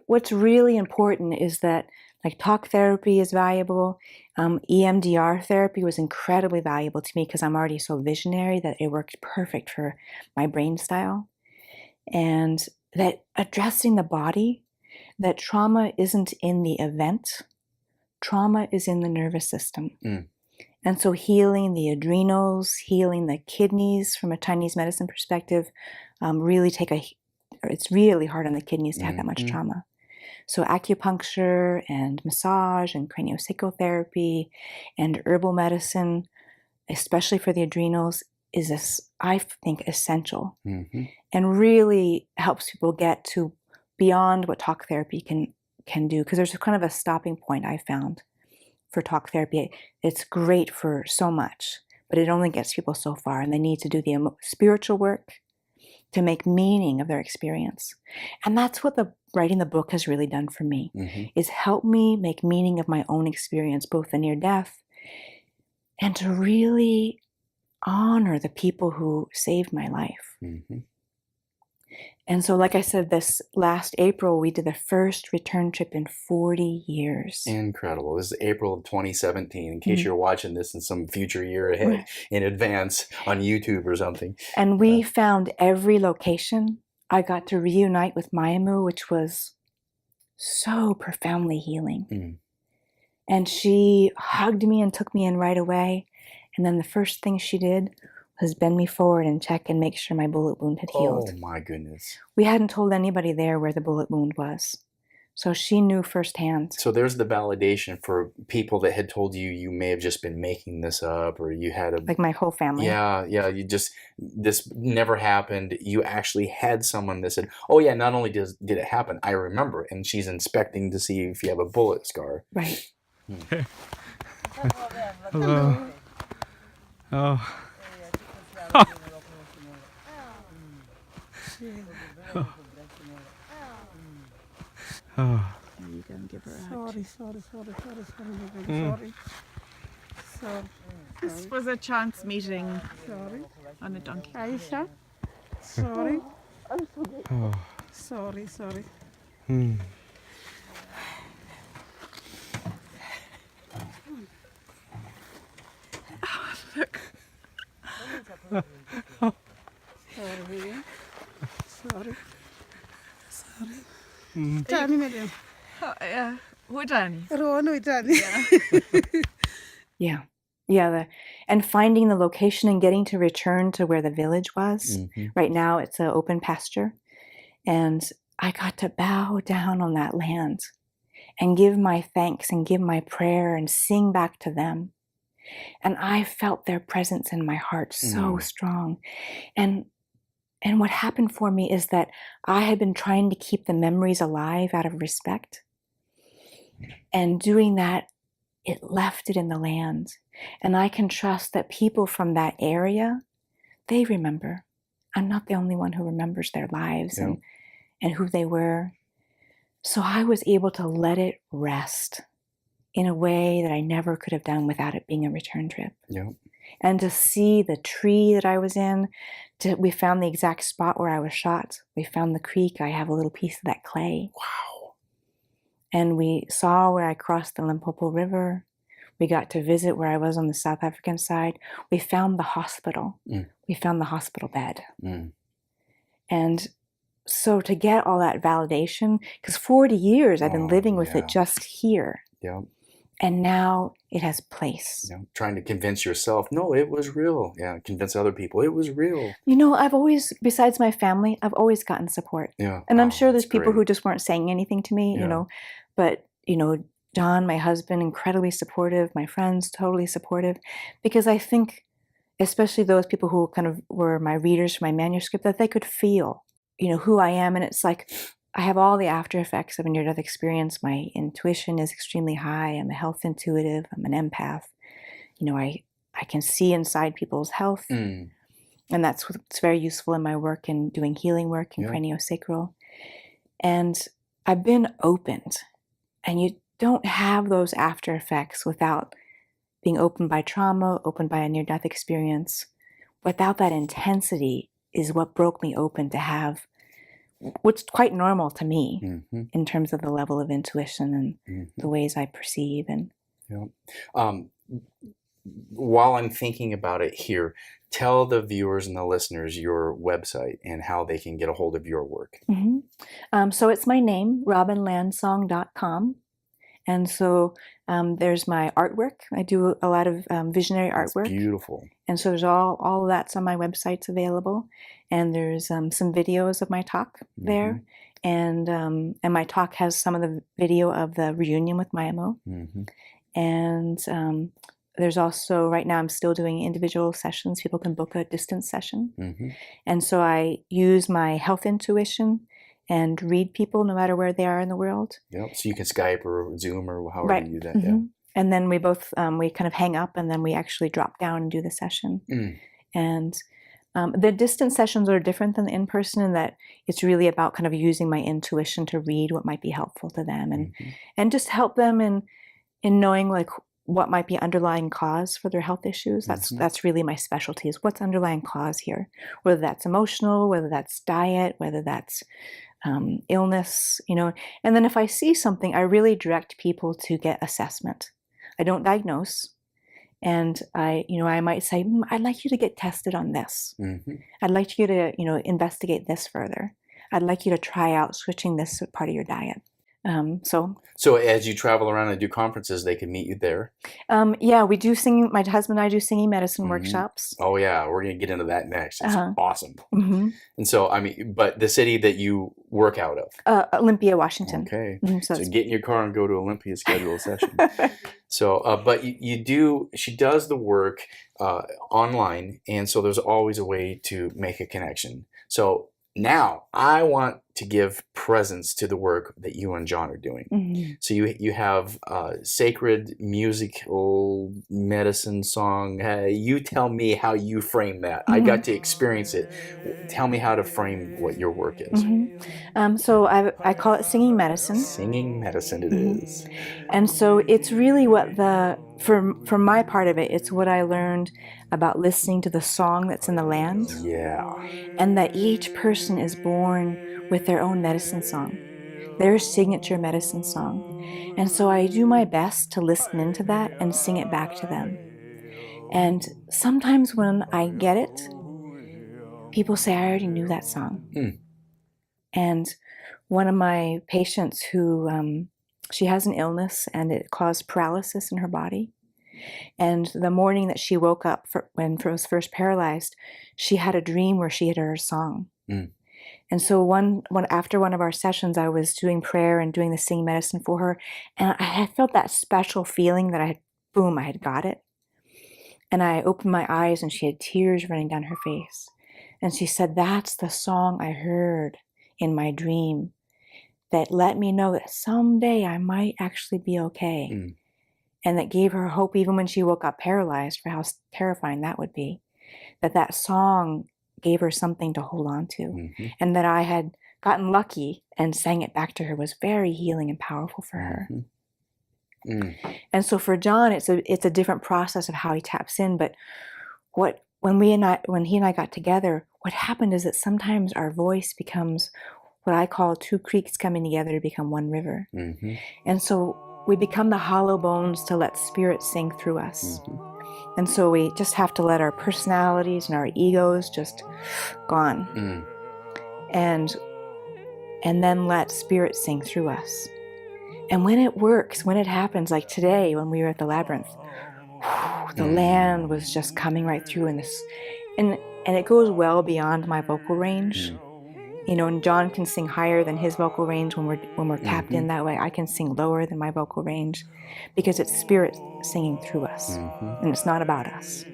what's really important is that like talk therapy is valuable. EMDR therapy was incredibly valuable to me because I'm already so visionary that it worked perfect for my brain style. And that addressing the body, that trauma isn't in the event, trauma is in the nervous system. And so healing the adrenals, healing the kidneys from a Chinese medicine perspective, it's really hard on the kidneys to have that much trauma. So acupuncture and massage and craniosacral and herbal medicine, especially for the adrenals, is, I think, essential and really helps people get to beyond what talk therapy can do. Because there's kind of a stopping point I found for talk therapy. It's great for so much, but it only gets people so far, and they need to do the spiritual work to make meaning of their experience. And that's what writing the book has really done for me, is help me make meaning of my own experience, both the near death, and to really honor the people who saved my life. And so, like I said, this last April, we did the first return trip in 40 years. Incredible. This is April of 2017, in case you're watching this in some future year ahead in advance on YouTube or something. And we found every location. I got to reunite with Mayamu, which was so profoundly healing. And she hugged me and took me in right away. And then the first thing she did was bend me forward and check and make sure my bullet wound had healed. Oh my goodness. We hadn't told anybody there where the bullet wound was. So she knew firsthand. So there's the validation for people that had told you you may have just been making this up, or you had like my whole family. Yeah, this never happened. You actually had someone that said, oh yeah, not only did it happen, I remember it. And she's inspecting to see if you have a bullet scar. Right. Hello. Oh. You can give her a Sorry. This was a chance meeting Sorry. on a donkey. Aisha. Sorry. Sorry. Sorry. Tani madam. Hoe Danny? Ronu tani. Yeah. And finding the location and getting to return to where the village was. Right now it's an open pasture. And I got to bow down on that land and give my thanks and give my prayer and sing back to them. And I felt their presence in my heart so strong. And what happened for me is that I had been trying to keep the memories alive out of respect. And doing that, it left it in the land. And I can trust that people from that area, they remember. I'm not the only one who remembers their lives and who they were. So I was able to let it rest in a way that I never could have done without it being a return trip. Yeah. And to see the tree that I was in, we found the exact spot where I was shot. We found the creek. I have a little piece of that clay. Wow. And we saw where I crossed the Limpopo River. We got to visit where I was on the South African side. We found the hospital. We found the hospital bed. And so to get all that validation, because 40 years I've been living with it just here. Yeah. And now it has place. You know, trying to convince yourself, no, it was real. Yeah, convince other people it was real. You know, I've always, besides my family, I've always gotten support. Yeah. And I'm sure there's that's people great. who just weren't saying anything to me, you know. But, you know, John, my husband, incredibly supportive. My friends, totally supportive. Because I think, especially those people who kind of were my readers for my manuscript, that they could feel, you know, who I am. And it's like, I have all the after effects of a near-death experience. My intuition is extremely high. I'm a health intuitive. I'm an empath. You know, I can see inside people's health. And that's what's very useful in my work in doing healing work in craniosacral. And I've been opened. And you don't have those after effects without being opened by trauma, opened by a near-death experience. Without that intensity is what broke me open to have what's quite normal to me in terms of the level of intuition and the ways I perceive. And while I'm thinking about it here, tell the viewers and the listeners your website and how they can get a hold of your work. So it's my name, robinlandsong.com. And so there's my artwork. I do a lot of visionary artwork. Beautiful. And so there's all of that's on my websites available. And there's some videos of my talk there. And my talk has some of the video of the reunion with my MO. And there's also, right now I'm still doing individual sessions. People can book a distance session. And so I use my health intuition and read people no matter where they are in the world. Yep. So you can Skype or Zoom or however you do that. Yeah. And then we both, we kind of hang up and then we actually drop down and do the session. And the distance sessions are different than the in-person in that it's really about kind of using my intuition to read what might be helpful to them and just help them in knowing like what might be underlying cause for their health issues. That's really my specialty, is what's underlying cause here, whether that's emotional, whether that's diet, whether that's illness, you know. And then if I see something, I really direct people to get assessment. I don't diagnose. And I might say, I'd like you to get tested on this. I'd like you to, investigate this further. I'd like you to try out switching this part of your diet. So as you travel around and do conferences, they can meet you there? Yeah, we do singing. My husband and I do singing medicine workshops. Oh yeah, we're going to get into that next. It's awesome. And so, I mean, but the city that you work out of? Olympia, Washington. Okay. So get in your car and go to Olympia, schedule a session. So, but she does the work online, and so there's always a way to make a connection. So now I want to give presence to the work that you and John are doing. So you have sacred musical medicine song. You tell me how you frame that. I got to experience it. Tell me how to frame what your work is. So I call it singing medicine. Singing medicine it is. And so it's really what for my part of it, it's what I learned about listening to the song that's in the land. Yeah. And that each person is born with their own medicine song, their signature medicine song. And so I do my best to listen into that and sing it back to them. And sometimes when I get it, people say, I already knew that song. And one of my patients who, she has an illness and it caused paralysis in her body. And the morning that she woke up when she was first paralyzed, she had a dream where she had heard a song. And so after one of our sessions, I was doing prayer and doing the singing medicine for her. And I had felt that special feeling that I had got it. And I opened my eyes and she had tears running down her face. And she said, that's the song I heard in my dream that let me know that someday I might actually be okay. And that gave her hope even when she woke up paralyzed, for how terrifying that would be. That song gave her something to hold on to. And that I had gotten lucky and sang it back to her was very healing and powerful for her. And so for John, it's a different process of how he taps in. But when he and I got together, what happened is that sometimes our voice becomes what I call two creeks coming together to become one river. Mm-hmm. And so we become the hollow bones to let spirit sing through us. Mm-hmm. And so we just have to let our personalities and our egos just gone. Mm. And then let spirit sing through us. And when it works, when it happens, like today when we were at the labyrinth, the land was just coming right through in this, and it goes well beyond my vocal range. You know, and John can sing higher than his vocal range when we're tapped in that way. I can sing lower than my vocal range because it's spirit singing through us, and it's not about us.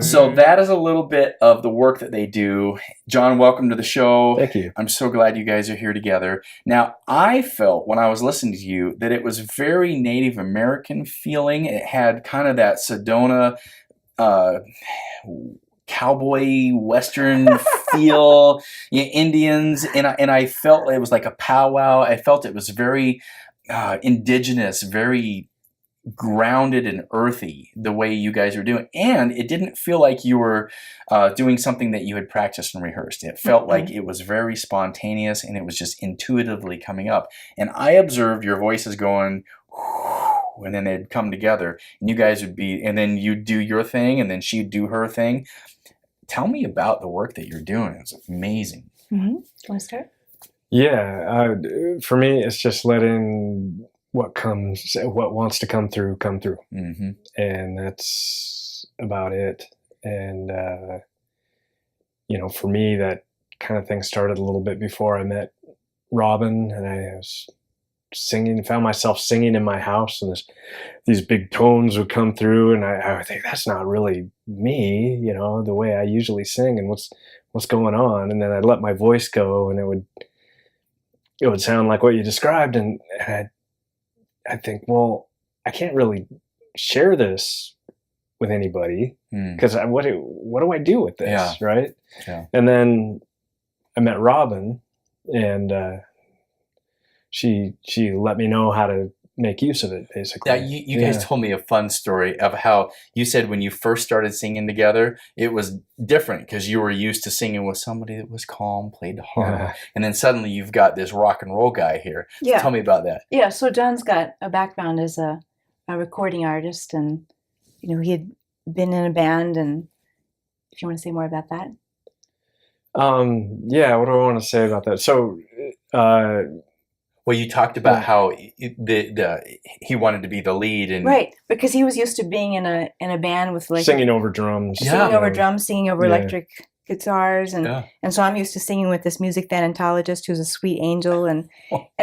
So that is a little bit of the work that they do. John, welcome to the show. Thank you. I'm so glad you guys are here together. Now, I felt when I was listening to you that it was very Native American feeling. It had kind of that Sedona cowboy western feel, Indians, and I felt it was like a powwow. I felt it was very indigenous, very grounded and earthy the way you guys are doing, and it didn't feel like you were doing something that you had practiced and rehearsed. It felt like it was very spontaneous, and it was just intuitively coming up. And I observed your voices going, and then they'd come together, and you guys would be, and then you'd do your thing, and then she'd do her thing. Tell me about the work that you're doing. It was amazing. Mm-hmm. You want to start? Yeah, for me, it's just letting what wants to come through. Mm-hmm. And that's about it. And, for me, that kind of thing started a little bit before I met Robin, and I was found myself singing in my house, and these big tones would come through, and I would think, that's not really me, the way I usually sing, and what's going on. And then I'd let my voice go, and it would sound like what you described, and I'd think, well, I can't really share this with anybody because what do I do with this, right? Yeah. And then I met Robin, and she let me know how to make use of it, basically. Now, you guys told me a fun story of how you said when you first started singing together, it was different because you were used to singing with somebody that was calm, played the harp, and then suddenly you've got this rock and roll guy here. Yeah. Tell me about that. Yeah, so John's got a background as a recording artist, and he had been in a band. And if you want to say more about that. Yeah, what do I want to say about that? So, well, you talked about how he wanted to be the lead, and right, because he was used to being in a band with like singing over drums, singing over electric guitars, and so I'm used to singing with this music thanatologist who's a sweet angel, and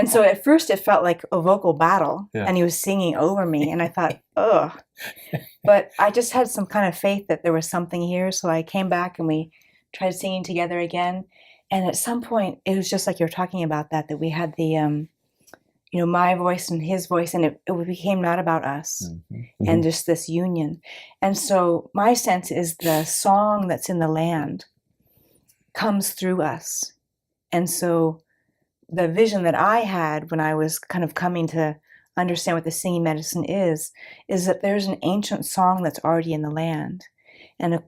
so at first it felt like a vocal battle, and he was singing over me, and I thought, ugh, but I just had some kind of faith that there was something here, so I came back and we tried singing together again. And at some point, it was just like you're talking about that we had the, my voice and his voice, and it became not about us, and just this union. And so my sense is the song that's in the land comes through us. And so the vision that I had when I was kind of coming to understand what the singing medicine is that there's an ancient song that's already in the land. And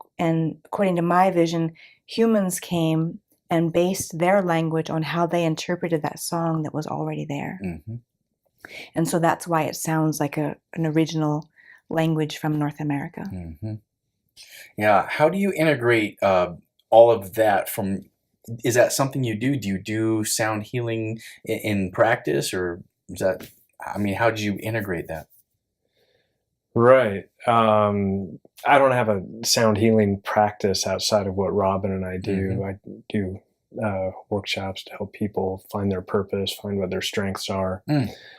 according to my vision, humans came and based their language on how they interpreted that song that was already there. Mm-hmm. And so that's why it sounds like an original language from North America. Mm-hmm. Yeah. How do you integrate all of that is that something you do? Do you do sound healing in practice, or is that, how do you integrate that? Right. I don't have a sound healing practice outside of what Robin and I do. I do workshops to help people find their purpose, find what their strengths are.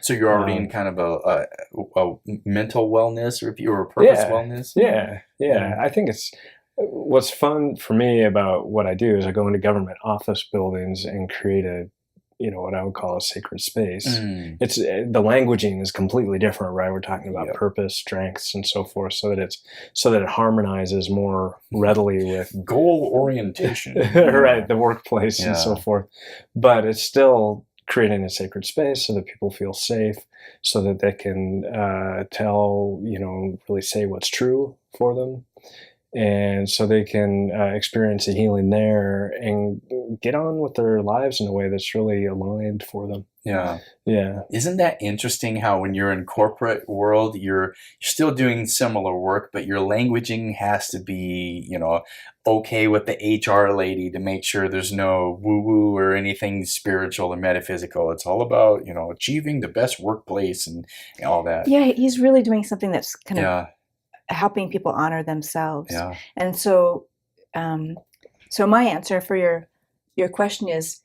So you're already in kind of a mental wellness or purpose wellness? Yeah. I think what's fun for me about what I do is I go into government office buildings and create a, what I would call a sacred space. It's the languaging is completely different, right? We're talking about purpose, strengths, and so forth, so that it harmonizes more readily with goal orientation, right? The workplace and so forth. But it's still creating a sacred space so that people feel safe, so that they can tell, really say what's true for them. And so they can experience a healing there and get on with their lives in a way that's really aligned for them. Yeah. Yeah. Isn't that interesting how when you're in corporate world, you're still doing similar work, but your languaging has to be, okay with the HR lady to make sure there's no woo-woo or anything spiritual or metaphysical. It's all about, achieving the best workplace and all that. Yeah, he's really doing something that's kind of Yeah. helping people honor themselves. Yeah. And so, so my answer for your question is,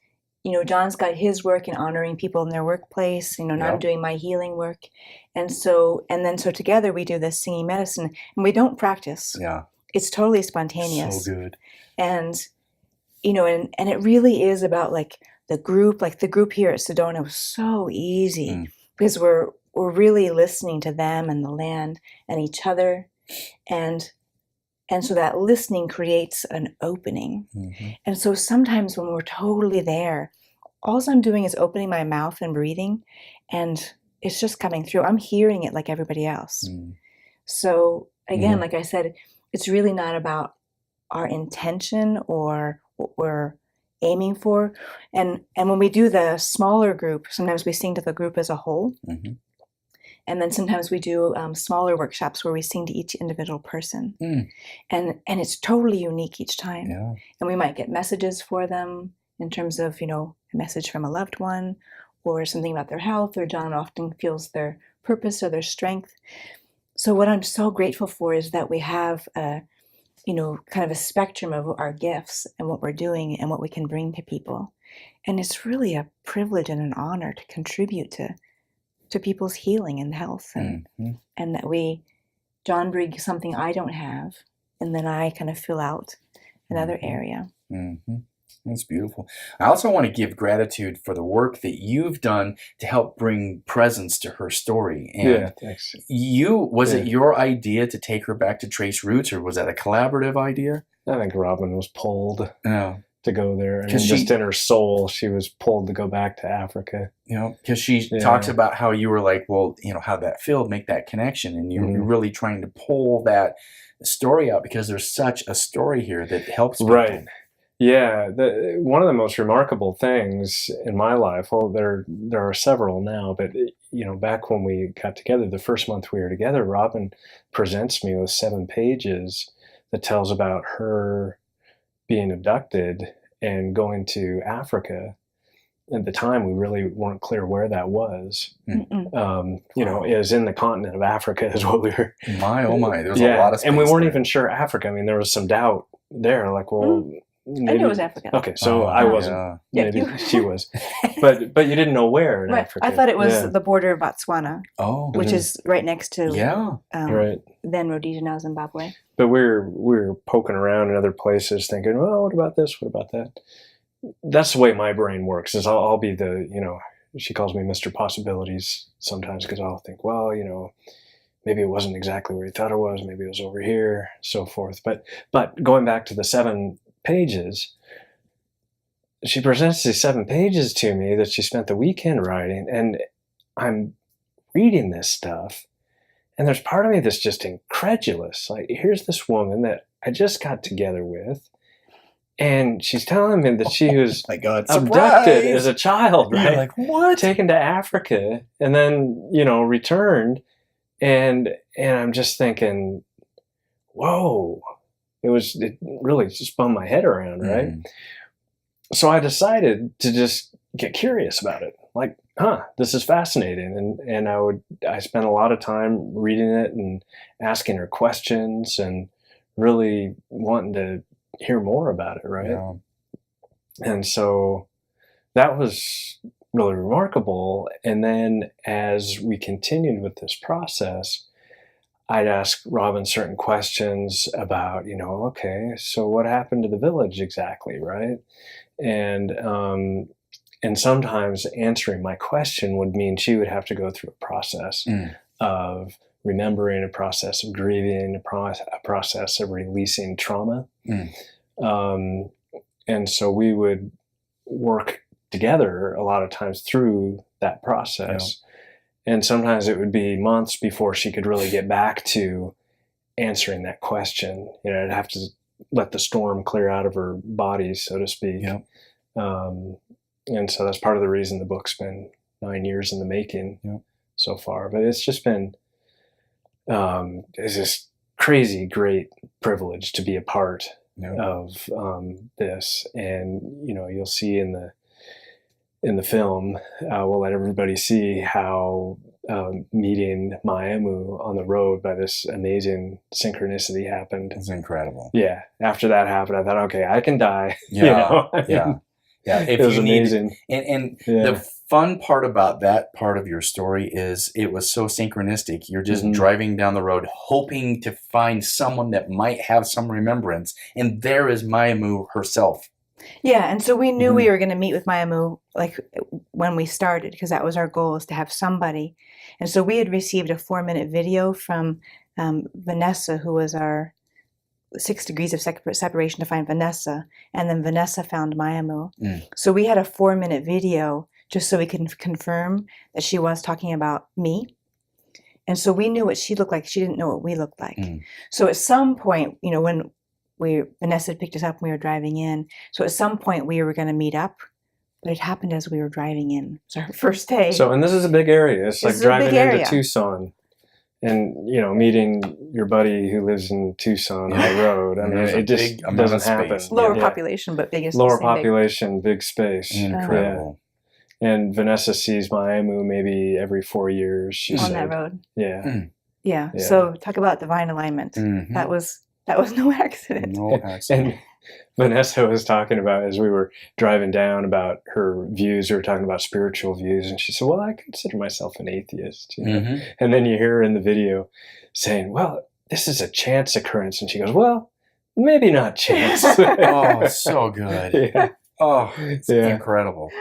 John's got his work in honoring people in their workplace, and I'm doing my healing work. And so together we do this singing medicine, and we don't practice. Yeah. It's totally spontaneous. So good. And, and it really is about the group here at Sedona was so easy because we're really listening to them and the land and each other. And so that listening creates an opening. Mm-hmm. And so sometimes when we're totally there, all I'm doing is opening my mouth and breathing, and it's just coming through. I'm hearing it like everybody else. So again, like I said, it's really not about our intention or what we're aiming for. And when we do the smaller group, sometimes we sing to the group as a whole. Mm-hmm. And then sometimes we do smaller workshops where we sing to each individual person. And it's totally unique each time. Yeah. And we might get messages for them in terms of, a message from a loved one or something about their health, or John often feels their purpose or their strength. So what I'm so grateful for is that we have kind of a spectrum of our gifts and what we're doing and what we can bring to people. And it's really a privilege and an honor to contribute to people's healing and health, and that John brings something I don't have, and then I kind of fill out another area. Mm-hmm. That's beautiful. I also want to give gratitude for the work that you've done to help bring presence to her story. And thanks. Was it your idea to take her back to Trace Roots, or was that a collaborative idea? I think Robin was pulled to go there. And just in her soul, she was pulled to go back to Africa. Because she talks about how you were like, well, how'd that feel, make that connection. And you're really trying to pull that story out because there's such a story here that helps people. Right. Yeah, one of the most remarkable things in my life, well, there are several now, but back when we got together, the first month we were together, Robin presents me with 7 pages that tells about her being abducted and going to Africa. At the time, we really weren't clear where that was. It was in the continent of Africa is what we were. My, oh my, there's a lot of space. And we weren't even sure Africa. I mean, there was some doubt there, like, well... Maybe. I knew it was Africa. Okay, so I wasn't. Yeah. Maybe she was, but you didn't know where in Africa. I thought it was the border of Botswana, which is right next to right. Then Rhodesia, now Zimbabwe. But we were poking around in other places, thinking, well, what about this? What about that? That's the way my brain works. Is I'll be the she calls me Mr. Possibilities sometimes because I'll think, well, maybe it wasn't exactly where you thought it was. Maybe it was over here, so forth. But going back to the 7 pages, she presents these 7 pages to me that she spent the weekend writing, and I'm reading this stuff, and there's part of me that's just incredulous. Like, here's this woman that I just got together with, and she's telling me that she was abducted as a child, right? You're like, what? Taken to Africa, and then returned, and I'm just thinking, whoa. It really just spun my head around, right? So I decided to just get curious about it. Like, this is fascinating. And I spent a lot of time reading it and asking her questions and really wanting to hear more about it, right? Yeah. And so that was really remarkable. And then as we continued with this process, I'd ask Robin certain questions about, okay, so what happened to the village exactly, right? And sometimes answering my question would mean she would have to go through a process of remembering, a process of grieving, a process of releasing trauma. And so we would work together a lot of times through that process. And sometimes it would be months before she could really get back to answering that question. I'd have to let the storm clear out of her body, so to speak. And so that's part of the reason the book's been 9 years in the making so far. But it's just been it's this crazy great privilege to be a part of this. And you'll see in the film, we'll let everybody see how meeting Maemu on the road by this amazing synchronicity happened. It's incredible. Yeah. After that happened, I thought, okay, I can die. Yeah. If it was amazing. And the fun part about that part of your story is it was so synchronistic. You're just driving down the road, hoping to find someone that might have some remembrance. And there is Maemu herself. Yeah, and so we knew we were going to meet with Maemu like when we started, because that was our goal, is to have somebody. And so we had received a 4-minute video from Vanessa, who was our 6 degrees of separation to find Vanessa, and then Vanessa found Maemu. So we had a 4-minute video just so we could confirm that she was talking about me. And so we knew what she looked like. She didn't know what we looked like. So at some point, when Vanessa had picked us up and we were driving in. So at some point we were going to meet up, but it happened as we were driving in. It was our first day. So, and this is a big area. It's like driving into Tucson and, meeting your buddy who lives in Tucson on the road. I mean, it just doesn't happen. Lower population, but big. Lower population, big space. Incredible. And Vanessa sees Maemu maybe every 4 years. She on said. that road. Yeah. So talk about divine alignment. That was no accident. No accident. And Vanessa was talking about, as we were driving down, about her views. We were talking about spiritual views. And she said, well, I consider myself an atheist. And then you hear her in the video saying, well, this is a chance occurrence. And she goes, well, maybe not chance. Oh, so good. Yeah. Oh, it's incredible.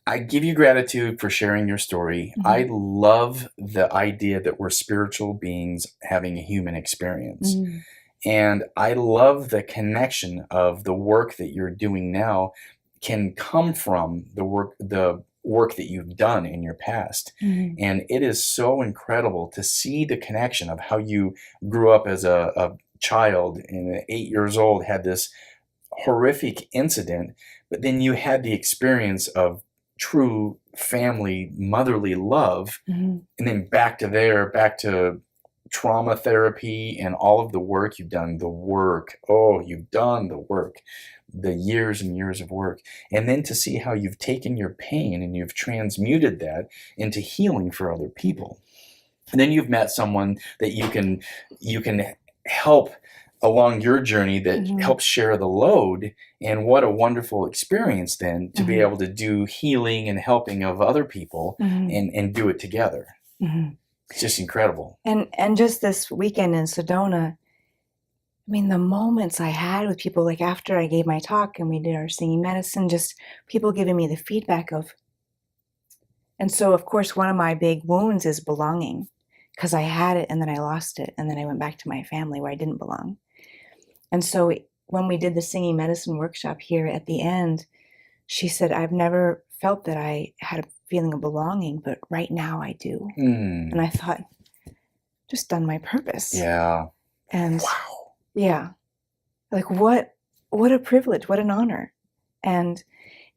I give you gratitude for sharing your story. I love the idea that we're spiritual beings having a human experience. And I love the connection of the work that you're doing now can come from the work that you've done in your past. And it is so incredible to see the connection of how you grew up as a child and at 8 years old had this horrific incident, but then you had the experience of true family, motherly love, and then back to trauma therapy and all of the work you've done, you've done the work, the years and years of work. And then to see how you've taken your pain and you've transmuted that into healing for other people. And then you've met someone that you can help along your journey that helps share the load. And what a wonderful experience then to be able to do healing and helping of other people and do it together. It's just incredible. And just this weekend in Sedona, I mean, the moments I had with people, like after I gave my talk and we did our singing medicine, just people giving me the feedback of. And so, of course, one of my big wounds is belonging, because I had it and then I lost it. And then I went back to my family where I didn't belong. And so when we did the singing medicine workshop here at the end, she said, I've never felt that I had a feeling of belonging, but right now I do. And I thought, just done my purpose. Yeah. And like what a privilege, what an honor. And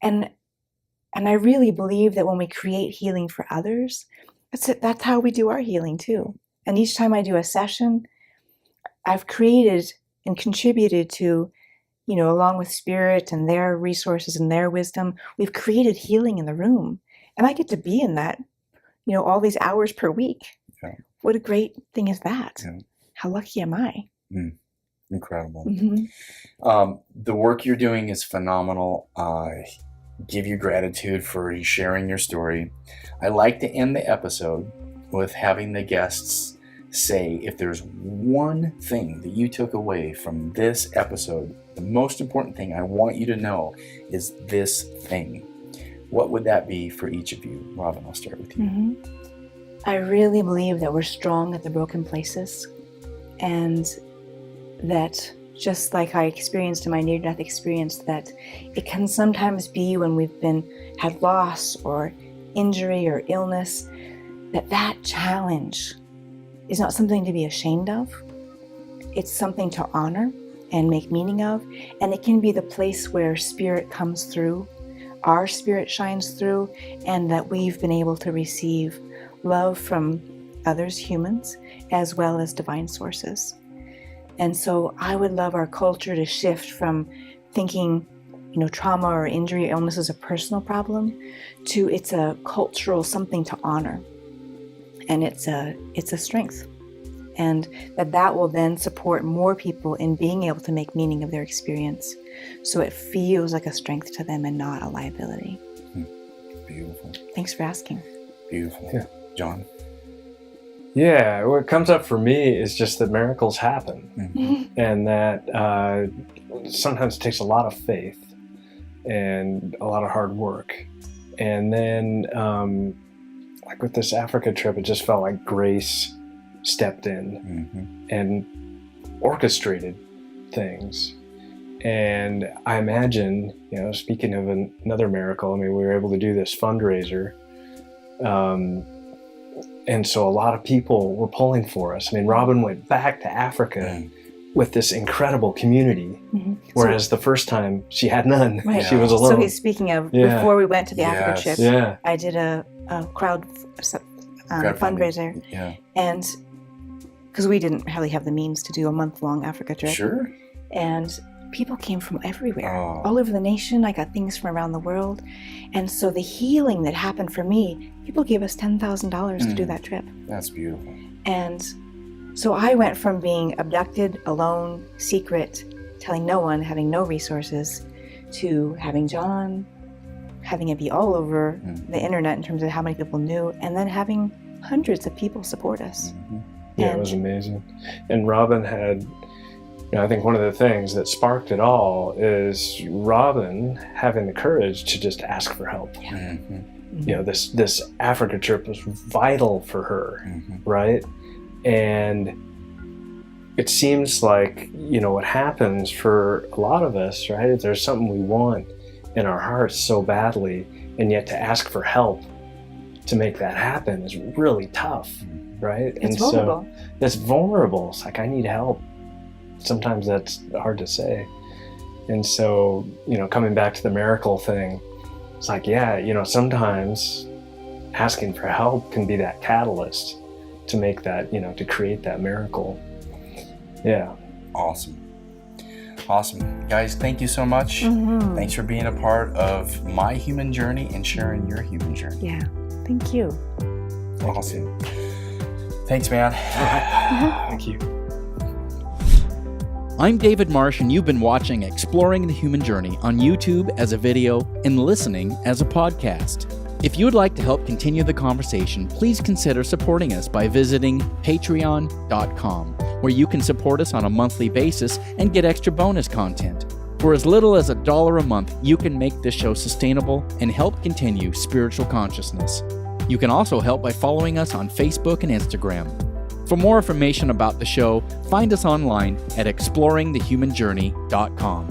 I really believe that when we create healing for others, that's how we do our healing too. And each time I do a session, I've created and contributed to, along with spirit and their resources and their wisdom, we've created healing in the room. And I get to be in that, all these hours per week. Yeah. What a great thing is that? Yeah. How lucky am I? Incredible. The work you're doing is phenomenal. I give you gratitude for sharing your story. I like to end the episode with having the guests say, if there's one thing that you took away from this episode, the most important thing I want you to know is this thing, what would that be for each of you? Robin, I'll start with you. I really believe that we're strong at the broken places, and that just like I experienced in my near-death experience, that it can sometimes be when we've had loss or injury or illness, that challenge is not something to be ashamed of. It's something to honor and make meaning of, and it can be the place where spirit comes through, our spirit shines through, and that we've been able to receive love from others, humans, as well as divine sources. And so I would love our culture to shift from thinking, trauma or injury or illness is a personal problem, to it's a cultural something to honor. And it's a strength. And that will then support more people in being able to make meaning of their experience. So it feels like a strength to them and not a liability. Beautiful. Thanks for asking. Beautiful. Yeah. John? Yeah, what comes up for me is just that miracles happen, and that sometimes it takes a lot of faith and a lot of hard work. And then, like with this Africa trip, it just felt like grace stepped in and orchestrated things. And I imagine, speaking of another miracle, we were able to do this fundraiser. And so a lot of people were pulling for us. Robin went back to Africa with this incredible community, whereas the first time she had none. Right. She was alone. So he's speaking of before we went to the Africa trip, I did a crowd fundraiser. Yeah. And because we didn't really have the means to do a month-long Africa trip. Sure. And people came from everywhere, Oh. all over the nation. I got things from around the world. And so the healing that happened for me, people gave us $10,000 to do that trip. That's beautiful. And so I went from being abducted, alone, secret, telling no one, having no resources, to having John, having it be all over the internet in terms of how many people knew, and then having hundreds of people support us. Yeah, it was amazing. And Robin had, I think one of the things that sparked it all is Robin having the courage to just ask for help. This Africa trip was vital for her, right? And it seems like, what happens for a lot of us, right? If there's something we want in our hearts so badly, and yet to ask for help to make that happen is really tough, right? It's vulnerable. So it's vulnerable. It's like, I need help. Sometimes that's hard to say. And so, coming back to the miracle thing, it's like, sometimes asking for help can be that catalyst to make that, to create that miracle. Yeah. Awesome. Guys, thank you so much. Thanks for being a part of my human journey and sharing your human journey. Yeah. Thank you. Awesome. Thanks, man. Thank you. I'm David Marsh, and you've been watching Exploring the Human Journey on YouTube as a video and listening as a podcast. If you would like to help continue the conversation, please consider supporting us by visiting patreon.com, where you can support us on a monthly basis and get extra bonus content. For as little as $1 a month, you can make this show sustainable and help continue spiritual consciousness. You can also help by following us on Facebook and Instagram. For more information about the show, find us online at exploringthehumanjourney.com.